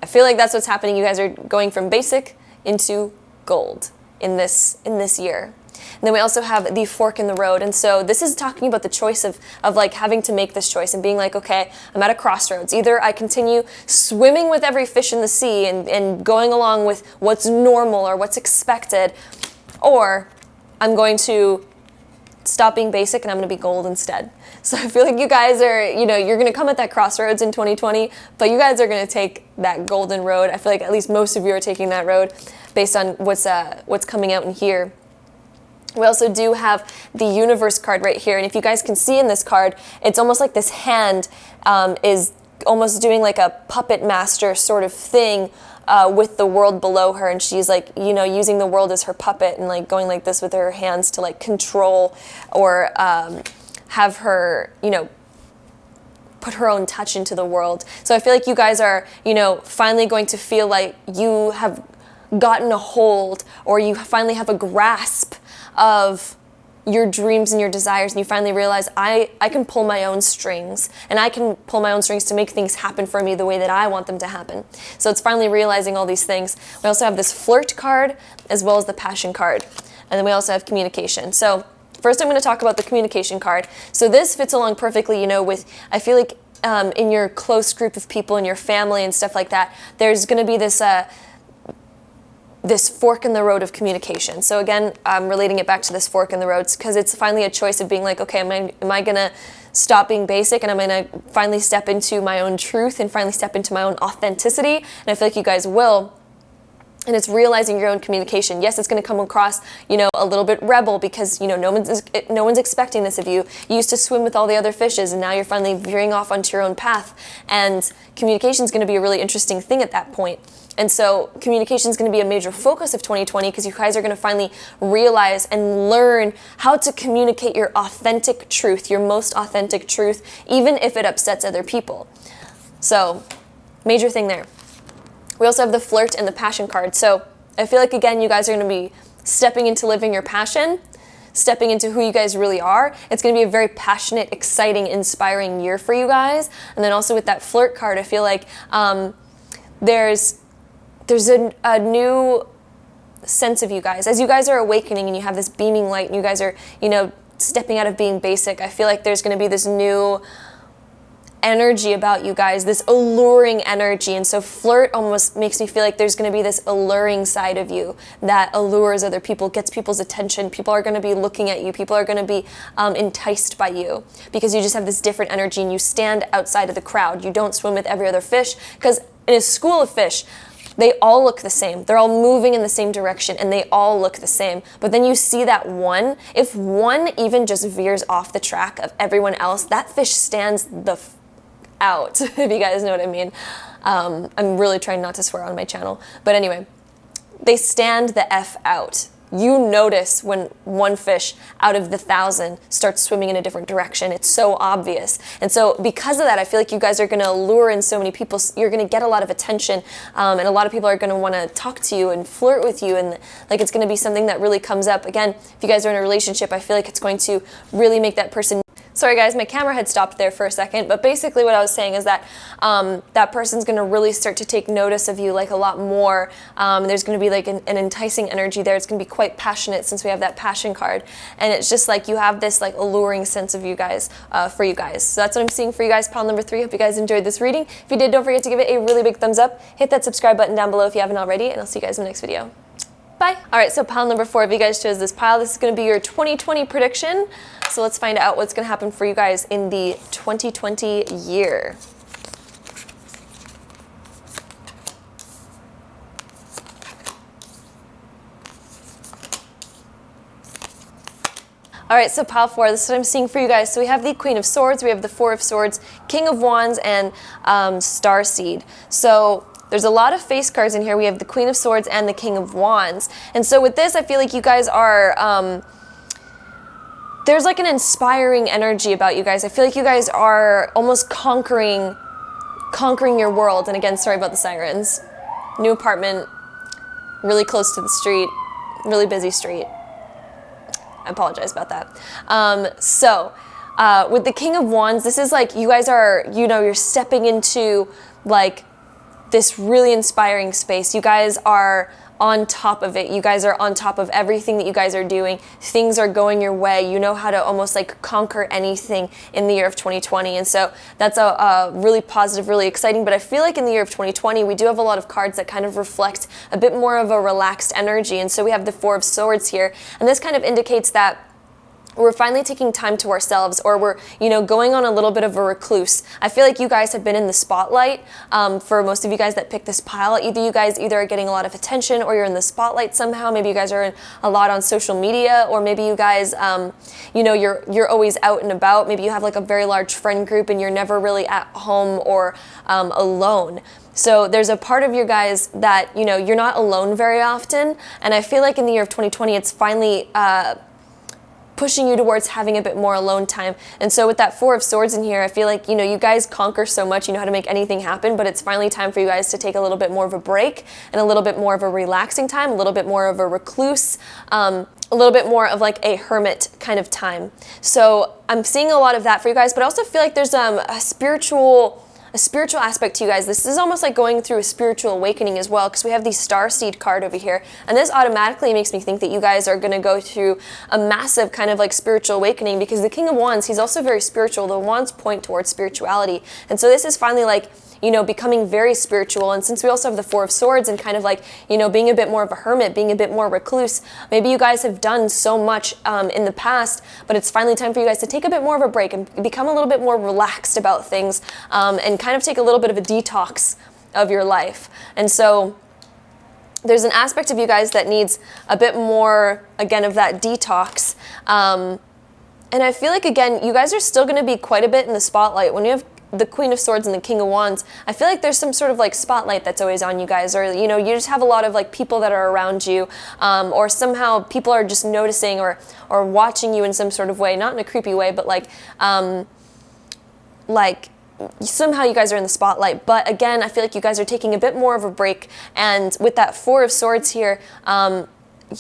I feel like that's what's happening. You guys are going from basic into gold in this year. And then we also have the fork in the road. And so this is talking about the choice of like having to make this choice and being like, okay, I'm at a crossroads. Either I continue swimming with every fish in the sea and going along with what's normal or what's expected, or I'm going to stop being basic and I'm going to be gold instead. So I feel like you guys are, you're going to come at that crossroads in 2020, but you guys are going to take that golden road. I feel like at least most of you are taking that road based on what's coming out in here. We also do have the universe card right here. And if you guys can see in this card, it's almost like this hand is almost doing like a puppet master sort of thing with the world below her. And she's like, using the world as her puppet and like going like this with her hands to like control or have her, put her own touch into the world. So I feel like you guys are, finally going to feel like you have gotten a hold, or you finally have a grasp of your dreams and your desires, and you finally realize I can pull my own strings, and I can pull my own strings to make things happen for me the way that I want them to happen. So it's finally realizing all these things. We also have this flirt card as well as the passion card, and then we also have communication. So first I'm going to talk about the communication card. So this fits along perfectly, with, I feel like in your close group of people, in your family and stuff like that, there's going to be this fork in the road of communication. So again, I'm relating it back to this fork in the road because it's finally a choice of being like, okay, am I gonna stop being basic and I'm gonna finally step into my own truth and finally step into my own authenticity? And I feel like you guys will. And it's realizing your own communication. Yes, it's going to come across, a little bit rebel because, no one's expecting this of you. You used to swim with all the other fishes, and now you're finally veering off onto your own path. And communication is going to be a really interesting thing at that point. And so communication is going to be a major focus of 2020 because you guys are going to finally realize and learn how to communicate your authentic truth, your most authentic truth, even if it upsets other people. So, major thing there. We also have the flirt and the passion card. So I feel like, again, you guys are going to be stepping into living your passion, stepping into who you guys really are. It's going to be a very passionate, exciting, inspiring year for you guys. And then also with that flirt card, I feel like there's a new sense of you guys. As you guys are awakening and you have this beaming light and you guys are, you know, stepping out of being basic, I feel like there's going to be this new energy about you guys, this alluring energy. And so flirt almost makes me feel like there's going to be this alluring side of you that allures other people, gets people's attention. People are going to be looking at you. People are going to be enticed by you because you just have this different energy and you stand outside of the crowd. You don't swim with every other fish, because in a school of fish, they all look the same. They're all moving in the same direction and they all look the same. But then you see that one, if one even just veers off the track of everyone else, that fish stands the out, if you guys know what I mean. I'm really trying not to swear on my channel. But anyway, they stand the F out. You notice when one fish out of the 1,000 starts swimming in a different direction. It's so obvious. And so because of that, I feel like you guys are going to lure in so many people. You're going to get a lot of attention, and a lot of people are going to want to talk to you and flirt with you, and like it's going to be something that really comes up. Again, if you guys are in a relationship, I feel like it's going to really make that person... Sorry guys, my camera had stopped there for a second, but basically what I was saying is that that person's going to really start to take notice of you like a lot more. There's going to be like an enticing energy there. It's going to be quite passionate since we have that passion card. And it's just like you have this like alluring sense of you guys, for you guys. So that's what I'm seeing for you guys, pile number 3. Hope you guys enjoyed this reading. If you did, don't forget to give it a really big thumbs up. Hit that subscribe button down below if you haven't already, and I'll see you guys in the next video. Bye. All right, so pile number 4, if you guys chose this pile, this is going to be your 2020 prediction. So let's find out what's going to happen for you guys in the 2020 year. All right, so pile 4, this is what I'm seeing for you guys. So we have the Queen of Swords, we have the Four of Swords, King of Wands, and Starseed. So there's a lot of face cards in here. We have the Queen of Swords and the King of Wands. And so with this, I feel like you guys are, there's like an inspiring energy about you guys. I feel like you guys are almost conquering your world. And again, sorry about the sirens. New apartment, really close to the street, really busy street. I apologize about that. With the King of Wands, this is like you guys are, you know, you're stepping into like this really inspiring space. You guys are on top of it. You guys are on top of everything that you guys are doing. Things are going your way. You know how to almost like conquer anything in the year of 2020. And so that's a really positive, really exciting. But I feel like in the year of 2020, we do have a lot of cards that kind of reflect a bit more of a relaxed energy. And so we have the Four of Swords here. And this kind of indicates that we're finally taking time to ourselves, or we're, you know, going on a little bit of a recluse. I feel like you guys have been in the spotlight. For most of you guys that pick this pile, either you guys are getting a lot of attention, or you're in the spotlight somehow. Maybe you guys are in a lot on social media, or maybe you guys, you know, you're always out and about. Maybe you have like a very large friend group and you're never really at home or alone. So there's a part of you guys that, you know, you're not alone very often. And I feel like in the year of 2020, it's finally pushing you towards having a bit more alone time. And so with that Four of Swords in here, I feel like, you know, you guys conquer so much, you know how to make anything happen, but it's finally time for you guys to take a little bit more of a break and a little bit more of a relaxing time, a little bit more of a recluse, a little bit more of like a hermit kind of time. So I'm seeing a lot of that for you guys, but I also feel like there's a spiritual aspect to you guys. This is almost like going through a spiritual awakening as well, because we have the Starseed card over here, and this automatically makes me think that you guys are going to go through a massive kind of like spiritual awakening, because the King of Wands, he's also very spiritual. The wands point towards spirituality, and so this is finally like, you know, becoming very spiritual. And since we also have the Four of Swords and kind of like, you know, being a bit more of a hermit, being a bit more recluse, maybe you guys have done so much in the past, but it's finally time for you guys to take a bit more of a break and become a little bit more relaxed about things, and kind of take a little bit of a detox of your life. And so there's an aspect of you guys that needs a bit more, again, of that detox. And I feel like, again, you guys are still going to be quite a bit in the spotlight. When you have the Queen of Swords and the King of Wands, I feel like there's some sort of like spotlight that's always on you guys, or, you know, you just have a lot of like people that are around you, or somehow people are just noticing or somehow you guys are in the spotlight. But again, I feel like you guys are taking a bit more of a break. And with that Four of Swords here,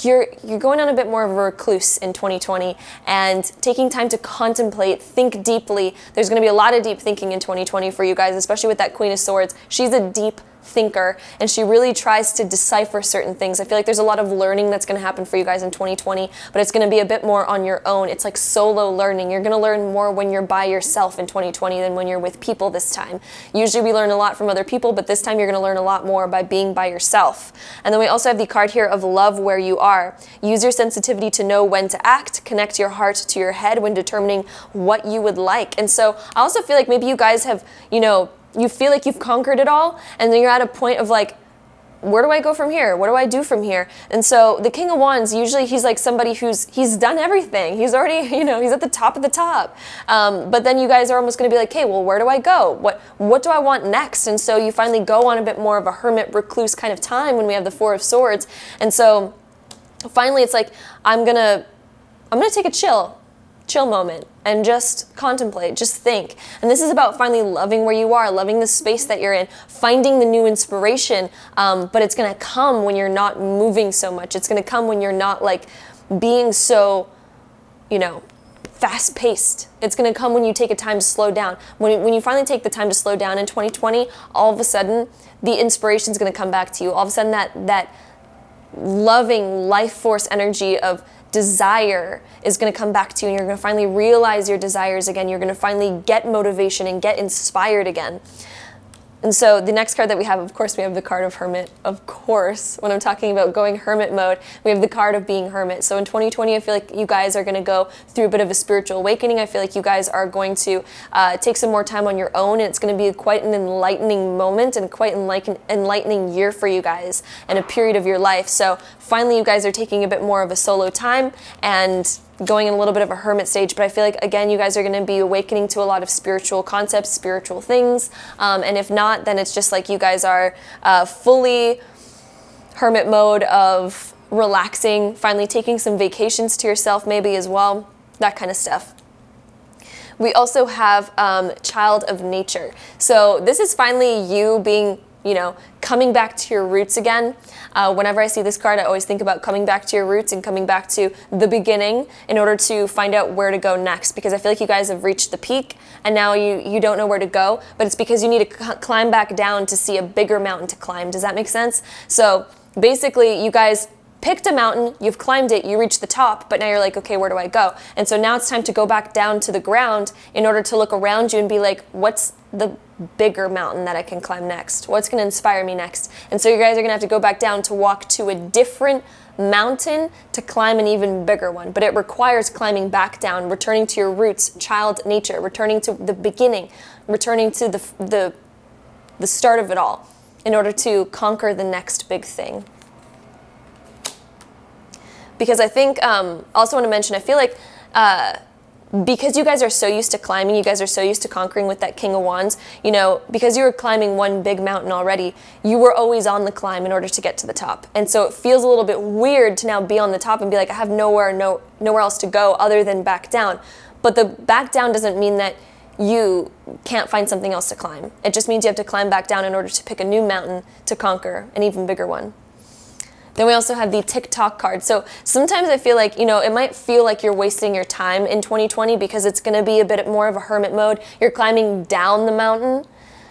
you're going on a bit more of a recluse in 2020 and taking time to contemplate, think deeply. There's going to be a lot of deep thinking in 2020 for you guys, especially with that Queen of Swords. She's a deep thinker, and she really tries to decipher certain things. I feel like there's a lot of learning that's going to happen for you guys in 2020, but it's going to be a bit more on your own. It's like solo learning. You're going to learn more when you're by yourself in 2020 than when you're with people this time. Usually we learn a lot from other people, but this time you're going to learn a lot more by being by yourself. And then we also have the card here of love where you are. Use your sensitivity to know when to act. Connect your heart to your head when determining what you would like. And so I also feel like maybe you guys have, you feel like you've conquered it all, and then you're at a point of like, where do I go from here? What do I do from here? And so the King of Wands, usually he's like somebody he's done everything. He's already, he's at the top of the top. But then you guys are almost going to be like, hey, well, where do I go? What do I want next? And so you finally go on a bit more of a hermit recluse kind of time when we have the Four of Swords. And so finally it's like, I'm going to take a chill moment and just contemplate, just think. And this is about finally loving where you are, loving the space that you're in, finding the new inspiration, but it's going to come when you're not moving so much. It's going to come when you're not like being so, fast-paced. It's going to come when you take a time to slow down. When you finally take the time to slow down in 2020, all of a sudden the inspiration is going to come back to you. All of a sudden that loving life force energy of desire is going to come back to you, and you're going to finally realize your desires again. You're going to finally get motivation and get inspired again. And so the next card that we have, of course, we have the card of Hermit. Of course, when I'm talking about going hermit mode, we have the card of being hermit. So in 2020, I feel like you guys are going to go through a bit of a spiritual awakening. I feel like you guys are going to take some more time on your own, and it's going to be quite an enlightening moment and quite an enlightening year for you guys and a period of your life. So finally, you guys are taking a bit more of a solo time and going in a little bit of a hermit stage, but I feel like, again, you guys are going to be awakening to a lot of spiritual concepts, spiritual things, and if not, then it's just like you guys are fully hermit mode of relaxing, finally taking some vacations to yourself maybe as well, that kind of stuff. We also have Child of Nature. So this is finally you being, coming back to your roots again. Whenever I see this card, I always think about coming back to your roots and coming back to the beginning in order to find out where to go next, because I feel like you guys have reached the peak and now you don't know where to go, but it's because you need to climb back down to see a bigger mountain to climb. Does that make sense? So basically you guys picked a mountain, you've climbed it, you reached the top, but now you're like, okay, where do I go? And so now it's time to go back down to the ground in order to look around you and be like, what's the bigger mountain that I can climb next? What's going to inspire me next? And so you guys are going to have to go back down to walk to a different mountain to climb an even bigger one. But it requires climbing back down, returning to your roots, child nature, returning to the beginning, returning to the start of it all in order to conquer the next big thing. Because I think, also want to mention, I feel like because you guys are so used to climbing, you guys are so used to conquering with that King of Wands, because you were climbing one big mountain already, you were always on the climb in order to get to the top. And so it feels a little bit weird to now be on the top and be like, I have nowhere else to go other than back down. But the back down doesn't mean that you can't find something else to climb. It just means you have to climb back down in order to pick a new mountain to conquer an even bigger one. Then we also have the TikTok card. So sometimes I feel like, it might feel like you're wasting your time in 2020 because it's going to be a bit more of a hermit mode. You're climbing down the mountain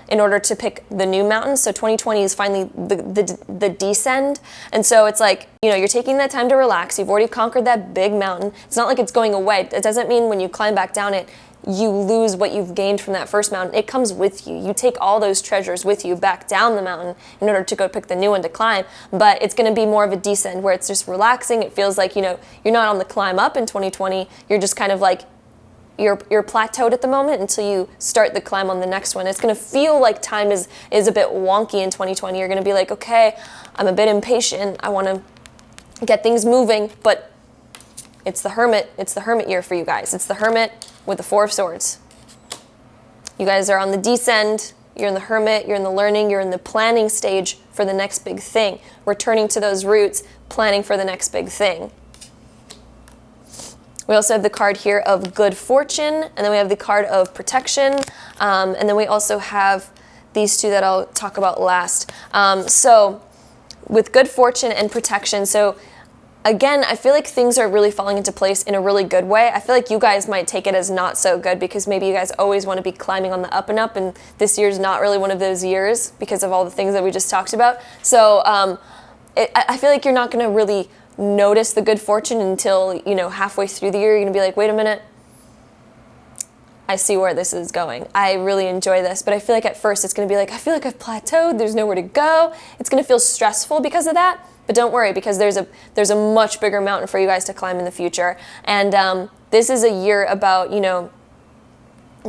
in order to pick the new mountain. So 2020 is finally the descend. And so it's like, you're taking that time to relax. You've already conquered that big mountain. It's not like it's going away. It doesn't mean when you climb back down it, you lose what you've gained from that first mountain. It comes with you. You take all those treasures with you back down the mountain in order to go pick the new one to climb. But it's going to be more of a descend where it's just relaxing. It feels like, you're not on the climb up in 2020. You're just kind of like, you're plateaued at the moment until you start the climb on the next one. It's going to feel like time is a bit wonky in 2020. You're going to be like, okay, I'm a bit impatient. I want to get things moving, but it's the hermit year for you guys. It's the hermit with the Four of Swords. You guys are on the descend, you're in the hermit, you're in the learning, you're in the planning stage for the next big thing. Returning to those roots, planning for the next big thing. We also have the card here of good fortune, and then we have the card of protection, and then we also have these two that I'll talk about last. So with good fortune and protection, so again, I feel like things are really falling into place in a really good way. I feel like you guys might take it as not so good because maybe you guys always want to be climbing on the up and up, and this year's not really one of those years because of all the things that we just talked about. So I feel like you're not going to really notice the good fortune until, you know, halfway through the year. You're going to be like, wait a minute, I see where this is going. I really enjoy this. But I feel like at first it's going to be like, I feel like I've plateaued. There's nowhere to go. It's going to feel stressful because of that. But don't worry, because there's a much bigger mountain for you guys to climb in the future. And this is a year about, you know,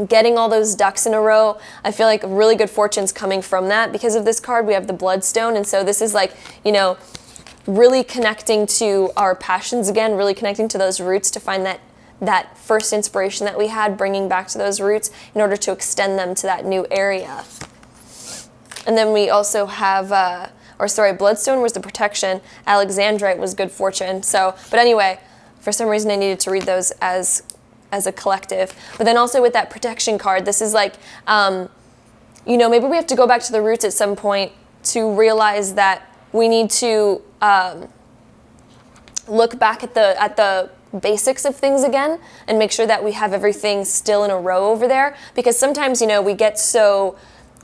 getting all those ducks in a row. I feel like really good fortune's coming from that. Because of this card, we have the bloodstone. And so this is like, you know, really connecting to our passions again, really connecting to those roots to find that first inspiration that we had, bringing back to those roots in order to extend them to that new area. And then we also have, bloodstone was the protection, alexandrite was good fortune. So, but anyway, for some reason I needed to read those as a collective. But then also with that protection card, this is like, you know, maybe we have to go back to the roots at some point to realize that we need to look back at the basics of things again and make sure that we have everything still in a row over there. Because sometimes, you know, we get so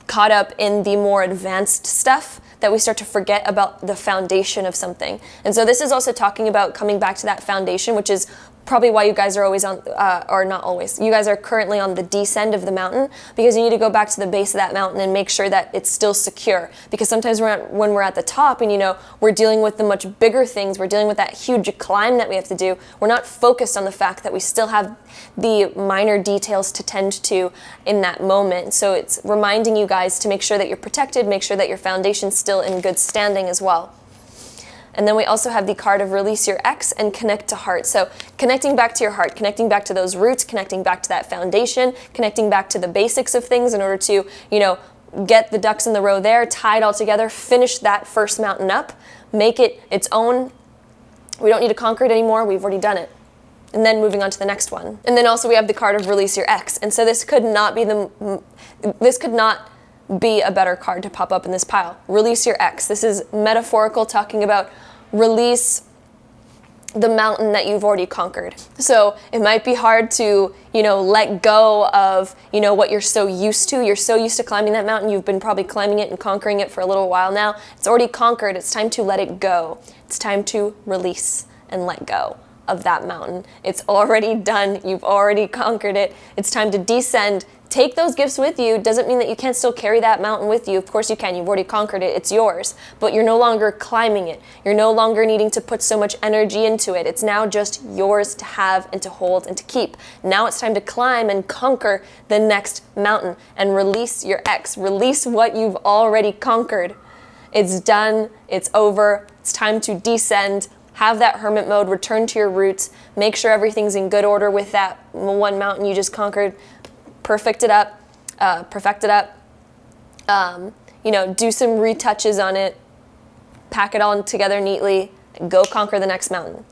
caught up in the more advanced stuff that we start to forget about the foundation of something. And so this is also talking about coming back to that foundation, which is probably why you guys are always on, or not always, you guys are currently on the descent of the mountain, because you need to go back to the base of that mountain and make sure that it's still secure. Because sometimes when we're at the top and, you know, we're dealing with the much bigger things, we're dealing with that huge climb that we have to do, we're not focused on the fact that we still have the minor details to tend to in that moment. So it's reminding you guys to make sure that you're protected, make sure that your foundation's still in good standing as well. And then we also have the card of release your ex and connect to heart. So connecting back to your heart, connecting back to those roots, connecting back to that foundation, connecting back to the basics of things in order to, you know, get the ducks in the row there, tie it all together, finish that first mountain up, make it its own. We don't need to conquer it anymore. We've already done it. And then moving on to the next one. And then also we have the card of release your ex. And so this could not be a better card to pop up in this pile. Release your ex. This is metaphorical, talking about release the mountain that you've already conquered. So it might be hard to, you know, let go of, you know, what you're so used to. You're so used to climbing that mountain. You've been probably climbing it and conquering it for a little while now. It's already conquered. It's time to let it go. It's time to release and let go of that mountain. It's already done. You've already conquered it. It's time to descend. Take those gifts with you. Doesn't mean that you can't still carry that mountain with you. Of course you can. You've already conquered it. It's yours. But you're no longer climbing it. You're no longer needing to put so much energy into it. It's now just yours to have and to hold and to keep. Now it's time to climb and conquer the next mountain and release your ex. Release what you've already conquered. It's done. It's over. It's time to descend. Have that hermit mode. Return to your roots. Make sure everything's in good order with that one mountain you just conquered. Perfect it up, you know, do some retouches on it, pack it all together neatly, and go conquer the next mountain.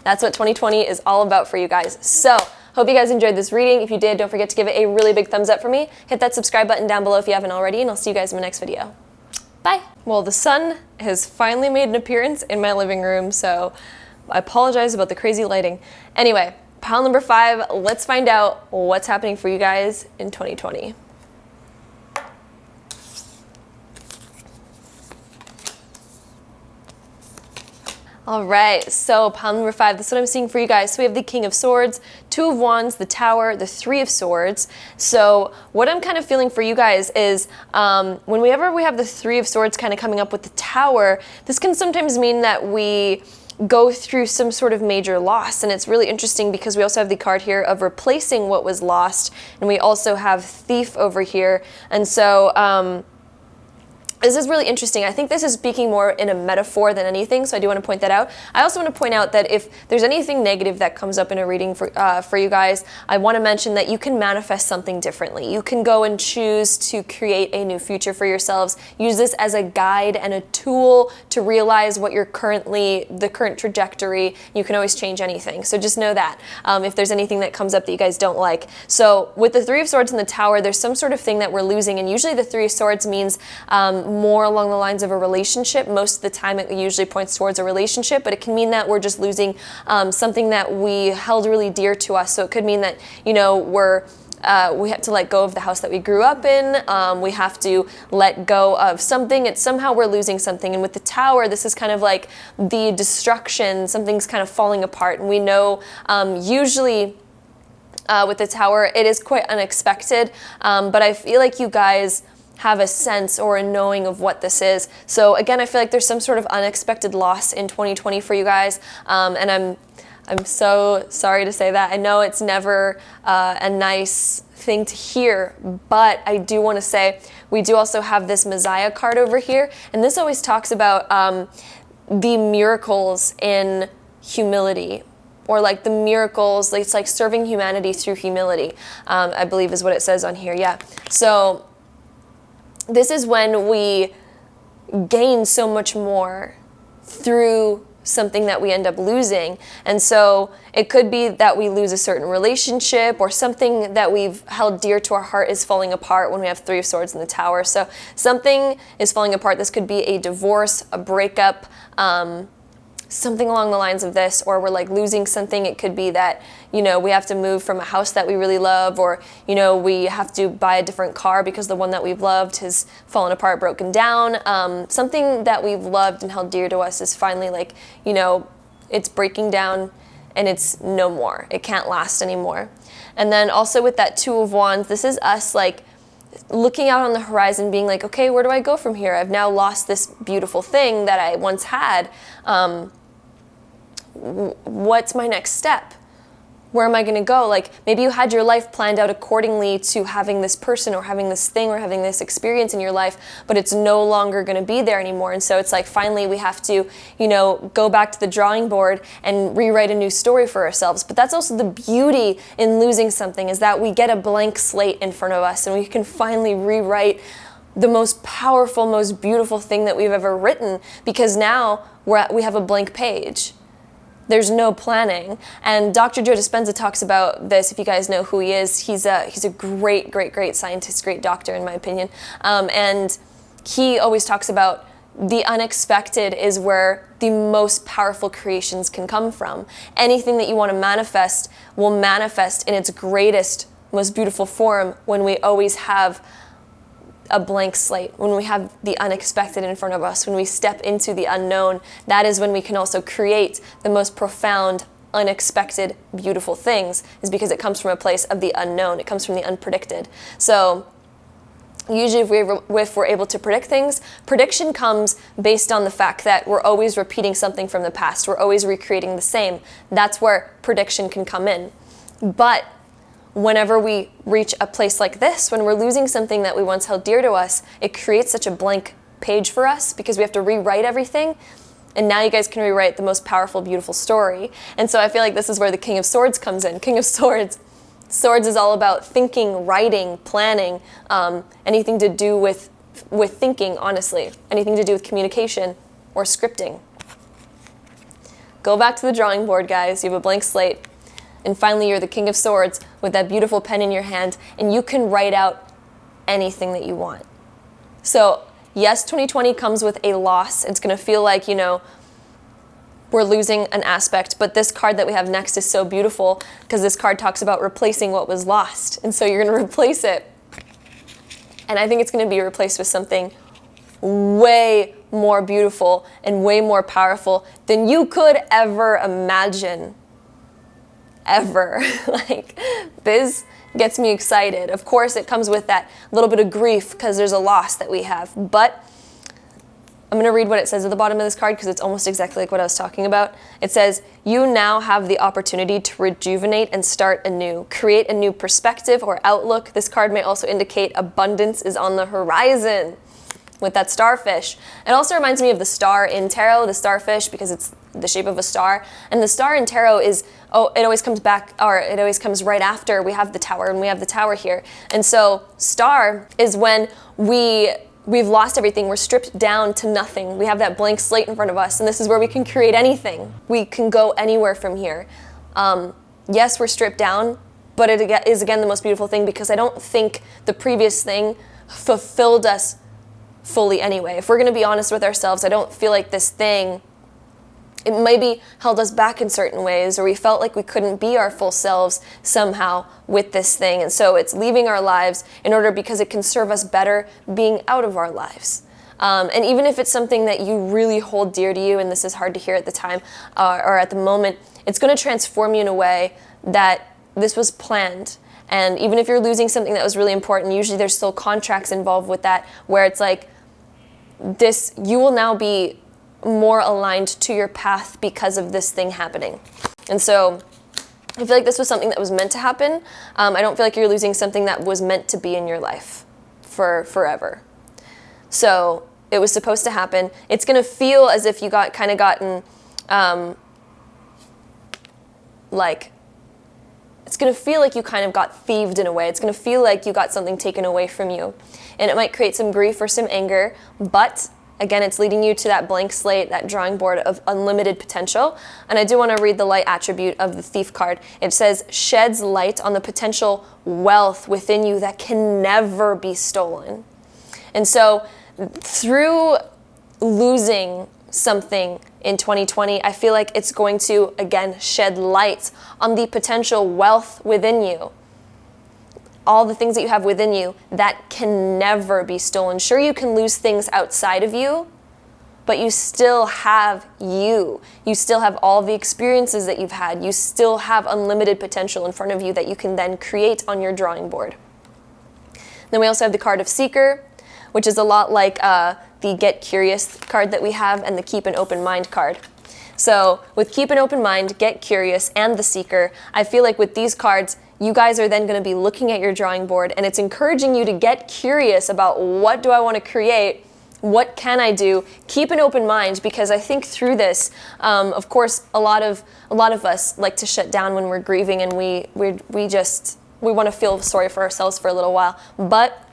That's what 2020 is all about for you guys. So, hope you guys enjoyed this reading. If you did, don't forget to give it a really big thumbs up for me. Hit that subscribe button down below if you haven't already, and I'll see you guys in my next video. Bye. Well, the sun has finally made an appearance in my living room, so I apologize about the crazy lighting. Anyway, pile number 5, let's find out what's happening for you guys in 2020. All right, so pile number 5, this is what I'm seeing for you guys. So we have the King of Swords, 2 of Wands, the Tower, the 3 of Swords. So what I'm kind of feeling for you guys is whenever we have the 3 of Swords kind of coming up with the Tower, this can sometimes mean that we go through some sort of major loss. And it's really interesting because we also have the card here of replacing what was lost, and we also have Thief over here. And so this is really interesting. I think this is speaking more in a metaphor than anything, so I do want to point that out. I also want to point out that if there's anything negative that comes up in a reading for you guys, I want to mention that you can manifest something differently. You can go and choose to create a new future for yourselves. Use this as a guide and a tool to realize what you're the current trajectory. You can always change anything. So just know that if there's anything that comes up that you guys don't like. So with the Three of Swords in the Tower, there's some sort of thing that we're losing, and usually the Three of Swords means more along the lines of a relationship. Most of the time it usually points towards a relationship, but it can mean that we're just losing something that we held really dear to us. So it could mean that, we have to let go of the house that we grew up in. We have to let go of something. It's somehow we're losing something. And with the Tower, this is kind of like the destruction. Something's kind of falling apart. And we know usually with the Tower, it is quite unexpected. But I feel like you guys have a sense or a knowing of what this is. So again, I feel like there's some sort of unexpected loss in 2020 for you guys. And I'm so sorry to say that. I know it's never a nice thing to hear, but I do want to say we do also have this Messiah card over here, and this always talks about the miracles in humility, or like the miracles, it's like serving humanity through humility, I believe is what it says on here, yeah. So this is when we gain so much more through something that we end up losing. And so it could be that we lose a certain relationship, or something that we've held dear to our heart is falling apart when we have Three of Swords in the Tower. So something is falling apart. This could be a divorce, a breakup, something along the lines of this, or we're like losing something. It could be that, we have to move from a house that we really love, or, we have to buy a different car because the one that we've loved has fallen apart, broken down. Something that we've loved and held dear to us is finally like, it's breaking down and it's no more. It can't last anymore. And then also with that Two of Wands, this is us like looking out on the horizon, being like, okay, where do I go from here? I've now lost this beautiful thing that I once had. What's my next step? Where am I going to go? Like, maybe you had your life planned out accordingly to having this person or having this thing or having this experience in your life, but it's no longer going to be there anymore. And so it's like, finally we have to, go back to the drawing board and rewrite a new story for ourselves. But that's also the beauty in losing something, is that we get a blank slate in front of us and we can finally rewrite the most powerful, most beautiful thing that we've ever written, because now we have a blank page. There's no planning. And Dr. Joe Dispenza talks about this, if you guys know who he is. He's a great, great, great scientist, great doctor in my opinion. And he always talks about the unexpected is where the most powerful creations can come from. Anything that you want to manifest will manifest in its greatest, most beautiful form when we always have a blank slate, when we have the unexpected in front of us, when we step into the unknown. That is when we can also create the most profound, unexpected, beautiful things, is because it comes from a place of the unknown. It comes from the unpredicted. So usually if we're able to predict things, prediction comes based on the fact that we're always repeating something from the past. We're always recreating the same. That's where prediction can come in. But whenever we reach a place like this, when we're losing something that we once held dear to us, it creates such a blank page for us because we have to rewrite everything. And now you guys can rewrite the most powerful, beautiful story. And so I feel like this is where the King of Swords comes in. King of Swords is all about thinking, writing, planning, anything to do with thinking, honestly. Anything to do with communication or scripting. Go back to the drawing board, guys. You have a blank slate. And finally, you're the King of Swords with that beautiful pen in your hand, and you can write out anything that you want. So yes, 2020 comes with a loss. It's going to feel like, we're losing an aspect, but this card that we have next is so beautiful because this card talks about replacing what was lost. And so you're going to replace it. And I think it's going to be replaced with something way more beautiful and way more powerful than you could ever imagine. Ever. Like, this gets me excited. Of course, it comes with that little bit of grief because there's a loss that we have. But I'm going to read what it says at the bottom of this card because it's almost exactly like what I was talking about. It says, you now have the opportunity to rejuvenate and start anew. Create a new perspective or outlook. This card may also indicate abundance is on the horizon. with that starfish. It also reminds me of the star in tarot, the starfish, because it's the shape of a star. And the star in tarot is, it always comes back, or it always comes right after we have the tower, and we have the tower here. And so star is when we've lost everything. We're stripped down to nothing. We have that blank slate in front of us, and this is where we can create anything. We can go anywhere from here. Yes, we're stripped down, but it is again the most beautiful thing, because I don't think the previous thing fulfilled us fully anyway. If we're going to be honest with ourselves, I don't feel like this thing, it maybe held us back in certain ways, or we felt like we couldn't be our full selves somehow with this thing. And so it's leaving our lives because it can serve us better being out of our lives. And even if it's something that you really hold dear to you, and this is hard to hear at the time or at the moment, it's going to transform you in a way that this was planned. And even if you're losing something that was really important, usually there's still contracts involved with that, where it's like this, you will now be more aligned to your path because of this thing happening. And so I feel like this was something that was meant to happen. I don't feel like you're losing something that was meant to be in your life for forever. So it was supposed to happen. It's going to feel as if you gotten it's going to feel like you kind of got thieved in a way. It's going to feel like you got something taken away from you. And it might create some grief or some anger, but again, it's leading you to that blank slate, that drawing board of unlimited potential. And I do want to read the light attribute of the Thief card. It says, sheds light on the potential wealth within you that can never be stolen. And so through losing something in 2020, I feel like it's going to, again, shed light on the potential wealth within you. All the things that you have within you that can never be stolen. Sure, you can lose things outside of you, but you still have you. You still have all the experiences that you've had. You still have unlimited potential in front of you that you can then create on your drawing board. Then we also have the card of Seeker, which is a lot like the Get Curious card that we have, and the Keep an Open Mind card. So with Keep an Open Mind, Get Curious, and the Seeker, I feel like with these cards, you guys are then going to be looking at your drawing board, and it's encouraging you to get curious about, what do I want to create? What can I do? Keep an open mind, because I think through this, of course, a lot of us like to shut down when we're grieving, and we want to feel sorry for ourselves for a little while. But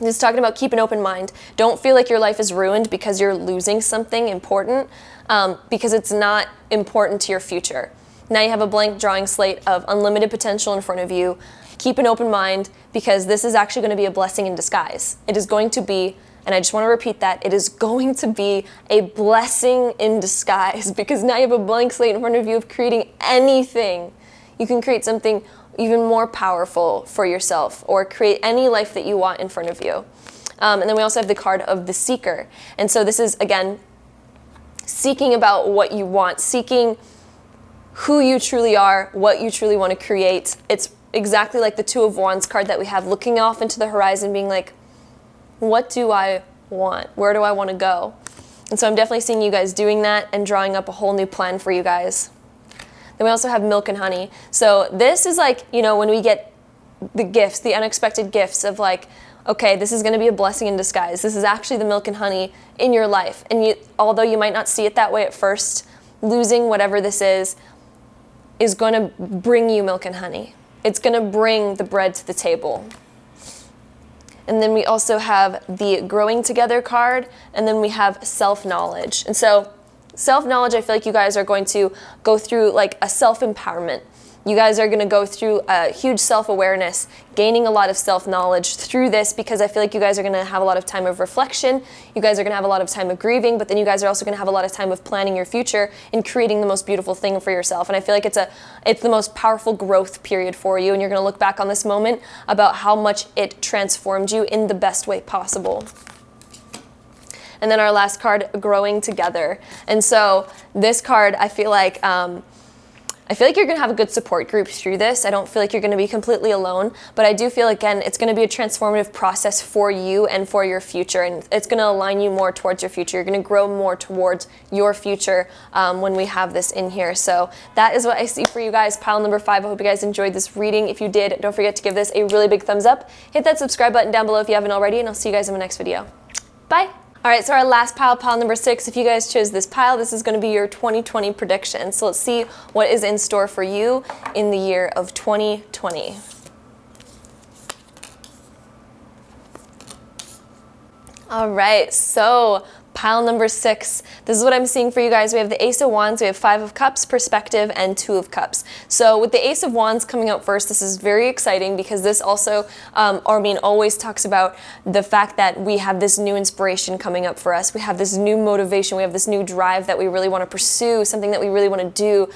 it's talking about keep an open mind. Don't feel like your life is ruined because you're losing something important, because it's not important to your future. Now you have a blank drawing slate of unlimited potential in front of you. Keep an open mind, because this is actually going to be a blessing in disguise. It is going to be, and I just want to repeat that, it is going to be a blessing in disguise, because now you have a blank slate in front of you of creating anything. You can create something even more powerful for yourself, or create any life that you want in front of you. And then we also have the card of the Seeker. And so this is, again, seeking about what you want, seeking who you truly are, what you truly want to create. It's exactly like the Two of Wands card that we have, looking off into the horizon, being like, what do I want? Where do I want to go? And so I'm definitely seeing you guys doing that and drawing up a whole new plan for you guys. Then we also have Milk and Honey. So this is like, when we get the gifts, the unexpected gifts of like, okay, this is going to be a blessing in disguise. This is actually the milk and honey in your life. And although you might not see it that way at first, losing whatever this is going to bring you milk and honey. It's going to bring the bread to the table. And then we also have the Growing Together card, and then we have Self-Knowledge. And so self-knowledge, I feel like you guys are going to go through like a self-empowerment. You guys are going to go through a huge self-awareness, gaining a lot of self-knowledge through this, because I feel like you guys are going to have a lot of time of reflection. You guys are going to have a lot of time of grieving, but then you guys are also going to have a lot of time of planning your future and creating the most beautiful thing for yourself. And I feel like it's the most powerful growth period for you, and you're going to look back on this moment about how much it transformed you in the best way possible. And then our last card, Growing Together. And so this card, I feel like you're going to have a good support group through this. I don't feel like you're going to be completely alone, but I do feel, again, it's going to be a transformative process for you and for your future, and it's going to align you more towards your future. You're going to grow more towards your future when we have this in here. So that is what I see for you guys. Pile number 5. I hope you guys enjoyed this reading. If you did, don't forget to give this a really big thumbs up. Hit that subscribe button down below if you haven't already, and I'll see you guys in my next video. Bye. All right, so our last pile, pile number 6, if you guys chose this pile, this is going to be your 2020 prediction. So let's see what is in store for you in the year of 2020. All right, so pile number 6, this is what I'm seeing for you guys. We have the Ace of Wands, we have 5 of Cups, Perspective, and 2 of Cups. So with the Ace of Wands coming out first, this is very exciting because this also, always talks about the fact that we have this new inspiration coming up for us. We have this new motivation, we have this new drive that we really want to pursue, something that we really want to do.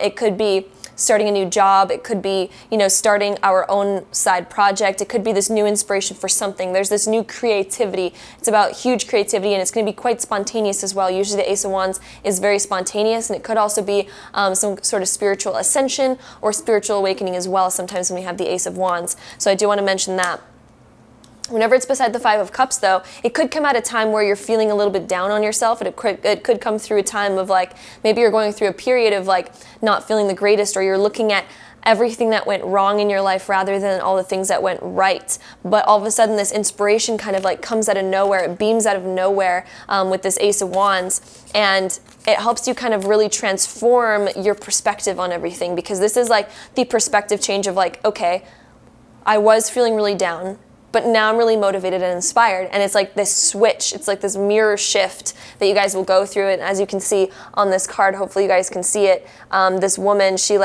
It could be starting a new job, it could be, starting our own side project, it could be this new inspiration for something. There's this new creativity. It's about huge creativity, and it's going to be quite spontaneous as well. Usually the Ace of Wands is very spontaneous, and it could also be some sort of spiritual ascension or spiritual awakening as well sometimes when we have the Ace of Wands. So I do want to mention that. Whenever it's beside the 5 of Cups, though, it could come at a time where you're feeling a little bit down on yourself, and it could come through a time of maybe you're going through a period of not feeling the greatest, or you're looking at everything that went wrong in your life rather than all the things that went right. But all of a sudden this inspiration kind of comes out of nowhere, it beams out of nowhere with this Ace of Wands, and it helps you kind of really transform your perspective on everything, because this is the perspective change of okay, I was feeling really down, but now I'm really motivated and inspired. And it's this switch. It's this mirror shift that you guys will go through. And as you can see on this card, hopefully you guys can see it, this woman, she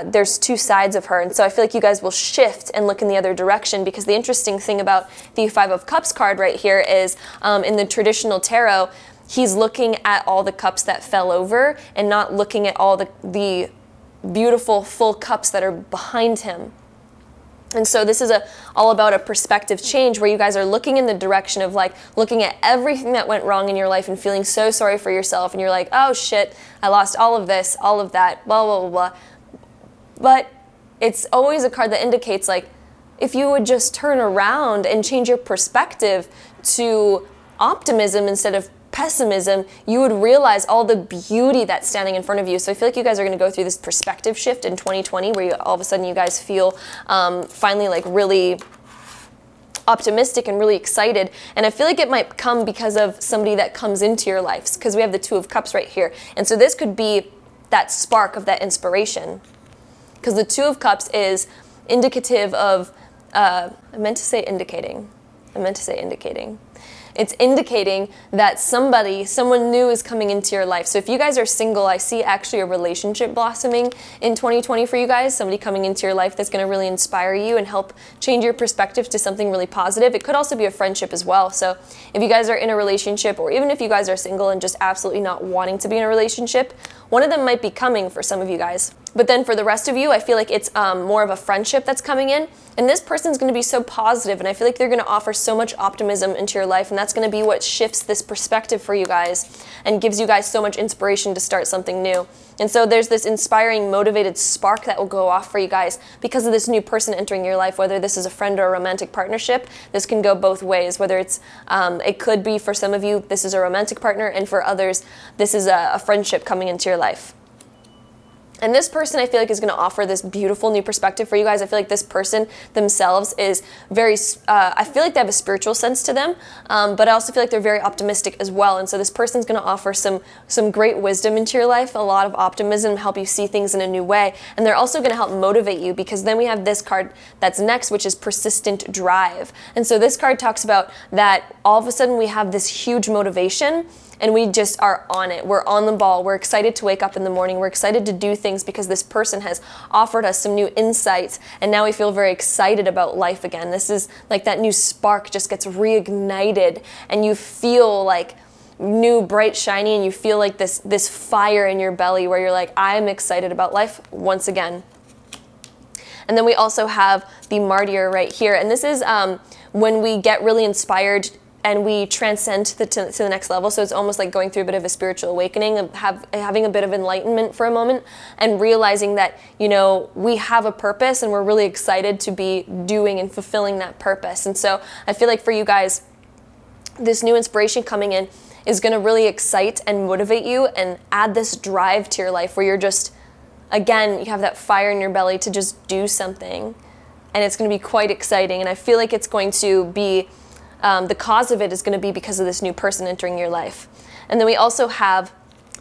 there's 2 sides of her. And so I feel like you guys will shift and look in the other direction, because the interesting thing about the 5 of Cups card right here is in the traditional tarot, he's looking at all the cups that fell over and not looking at all the beautiful full cups that are behind him. And so this is all about a perspective change where you guys are looking in the direction of looking at everything that went wrong in your life and feeling so sorry for yourself. And you're like, oh shit, I lost all of this, all of that, blah, blah, blah, blah. But it's always a card that indicates if you would just turn around and change your perspective to optimism instead of pessimism, you would realize all the beauty that's standing in front of you. So I feel like you guys are going to go through this perspective shift in 2020 where all of a sudden you guys feel finally really optimistic and really excited. And I feel like it might come because of somebody that comes into your lives, because we have the 2 of Cups right here. And so this could be that spark of that inspiration, because the 2 of Cups is indicative of, I meant to say indicating. It's indicating that someone new is coming into your life. So if you guys are single, I see actually a relationship blossoming in 2020 for you guys, somebody coming into your life that's going to really inspire you and help change your perspective to something really positive. It could also be a friendship as well. So if you guys are in a relationship, or even if you guys are single and just absolutely not wanting to be in a relationship, one of them might be coming for some of you guys. But then for the rest of you, I feel like it's more of a friendship that's coming in. And this person's going to be so positive, and I feel like they're going to offer so much optimism into your life, and that's going to be what shifts this perspective for you guys and gives you guys so much inspiration to start something new. And so there's this inspiring, motivated spark that will go off for you guys because of this new person entering your life, whether this is a friend or a romantic partnership. This can go both ways, whether it's, it could be for some of you, this is a romantic partner, and for others, this is a friendship coming into your life. And this person, I feel like, is going to offer this beautiful new perspective for you guys. I feel like this person themselves is very, I feel like they have a spiritual sense to them, but I also feel like they're very optimistic as well. And so this person's going to offer some great wisdom into your life, a lot of optimism, help you see things in a new way. And they're also going to help motivate you, because then we have this card that's next, which is persistent drive. And so this card talks about that all of a sudden we have this huge motivation, and we just are on it. We're on the ball. We're excited to wake up in the morning. We're excited to do things because this person has offered us some new insights, and now we feel very excited about life again. This is like that new spark just gets reignited, and you feel like new, bright, shiny, and you feel like this fire in your belly where you're like, I'm excited about life once again. And then we also have the Martyr right here, and this is when we get really inspired and we transcend to the next level. So it's almost like going through a bit of a spiritual awakening, of having a bit of enlightenment for a moment, and realizing that, you know, we have a purpose and we're really excited to be doing and fulfilling that purpose. And so I feel like for you guys, this new inspiration coming in is going to really excite and motivate you and add this drive to your life where you're just, again, you have that fire in your belly to just do something. And it's going to be quite exciting. And I feel like it's going to be the cause of it is going to be because of this new person entering your life. And then we also have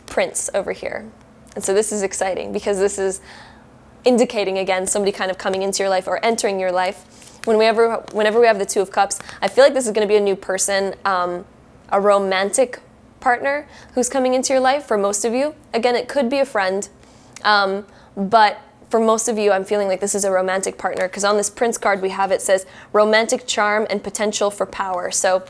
Prince over here. And so this is exciting because this is indicating, again, somebody kind of coming into your life or entering your life. Whenever we have the Two of Cups, I feel like this is going to be a new person, a romantic partner who's coming into your life for most of you. Again, it could be a friend, but for most of you, I'm feeling like this is a romantic partner because on this Prince card we have it says romantic charm and potential for power. So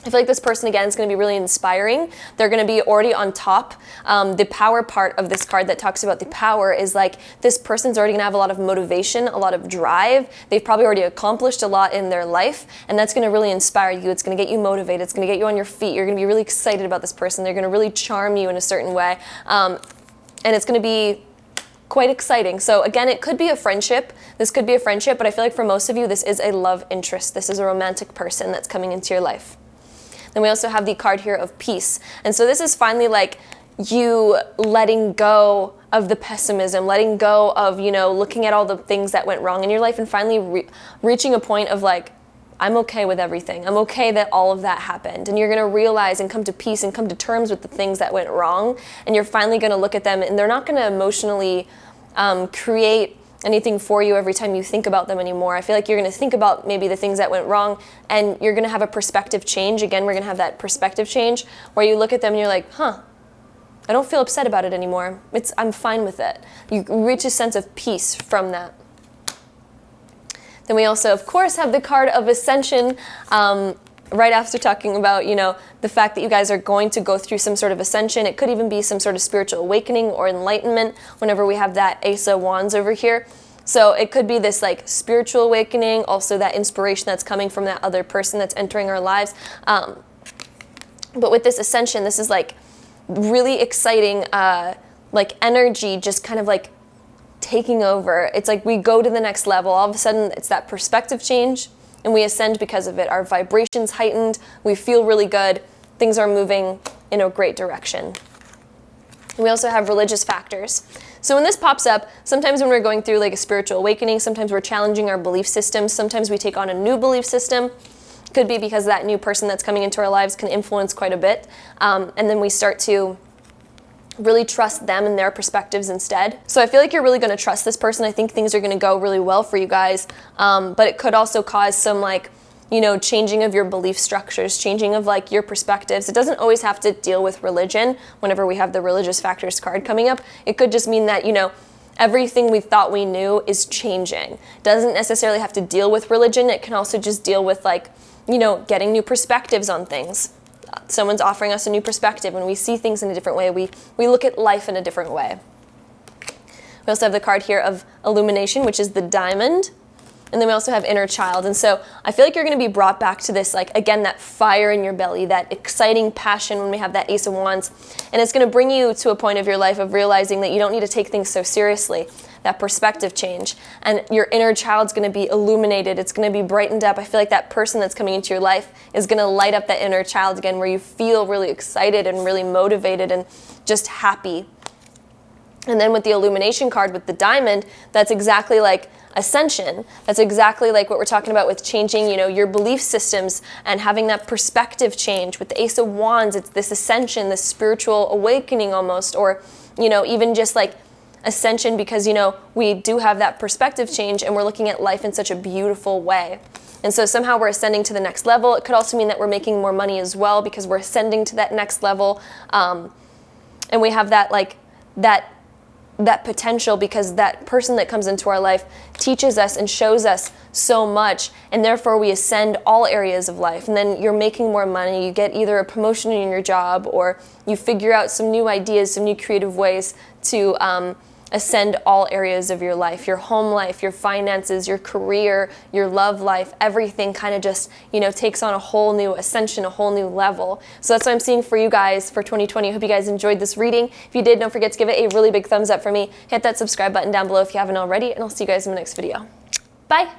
I feel like this person, again, is going to be really inspiring. They're going to be already on top. The power part of this card that talks about the power is like this person's already going to have a lot of motivation, a lot of drive. They've probably already accomplished a lot in their life, and that's going to really inspire you. It's going to get you motivated. It's going to get you on your feet. You're going to be really excited about this person. They're going to really charm you in a certain way, and it's going to be quite exciting. So again, it could be a friendship. This could be a friendship, but I feel like for most of you, this is a love interest. This is a romantic person that's coming into your life. Then we also have the card here of peace. And so this is finally like you letting go of the pessimism, letting go of, looking at all the things that went wrong in your life and finally reaching a point of like, I'm okay with everything. I'm okay that all of that happened. And you're going to realize and come to peace and come to terms with the things that went wrong. And you're finally going to look at them and they're not going to emotionally create anything for you every time you think about them anymore. I feel like you're going to think about maybe the things that went wrong and you're going to have a perspective change. Again, we're going to have that perspective change where you look at them and you're like, I don't feel upset about it anymore. I'm fine with it. You reach a sense of peace from that. Then we also, of course, have the card of Ascension, right after talking about, the fact that you guys are going to go through some sort of ascension. It could even be some sort of spiritual awakening or enlightenment whenever we have that Ace of Wands over here. So it could be this like spiritual awakening, also that inspiration that's coming from that other person that's entering our lives. But with this ascension, this is like really exciting, like energy just kind of like taking over. It's like we go to the next level. All of a sudden, it's that perspective change. And we ascend because of it. Our vibration's heightened. We feel really good. Things are moving in a great direction. And we also have religious factors. So when this pops up, sometimes when we're going through like a spiritual awakening, sometimes we're challenging our belief systems. Sometimes we take on a new belief system. Could be because that new person that's coming into our lives can influence quite a bit. And then we start to really trust them and their perspectives instead. So I feel like you're really going to trust this person. I think things are going to go really well for you guys. But it could also cause some like, changing of your belief structures, changing of like your perspectives. It doesn't always have to deal with religion whenever we have the religious factors card coming up. It could just mean that, everything we thought we knew is changing. It doesn't necessarily have to deal with religion. It can also just deal with like, getting new perspectives on things. Someone's offering us a new perspective and we see things in a different way. We look at life in a different way. We also have the card here of illumination, which is the diamond. And then we also have inner child. And so I feel like you're going to be brought back to this, like, again, that fire in your belly, that exciting passion when we have that Ace of Wands. And it's going to bring you to a point of your life of realizing that you don't need to take things so seriously, that perspective change. And your inner child's going to be illuminated. It's going to be brightened up. I feel like that person that's coming into your life is going to light up that inner child again, where you feel really excited and really motivated and just happy. And then with the illumination card, with the diamond, that's exactly like ascension. That's exactly like what we're talking about with changing, your belief systems and having that perspective change. With the Ace of Wands, it's this ascension, this spiritual awakening almost, or, even just like ascension because, we do have that perspective change and we're looking at life in such a beautiful way. And so somehow we're ascending to the next level. It could also mean that we're making more money as well because we're ascending to that next level. And we have that, like, that potential because that person that comes into our life teaches us and shows us so much, and therefore we ascend all areas of life. And then you're making more money, you get either a promotion in your job or you figure out some new ideas, some new creative ways to ascend all areas of your life, your home life, your finances, your career, your love life. Everything kind of just, takes on a whole new ascension, a whole new level. So that's what I'm seeing for you guys for 2020. I hope you guys enjoyed this reading. If you did, don't forget to give it a really big thumbs up for me. Hit that subscribe button down below if you haven't already, and I'll see you guys in the next video. Bye.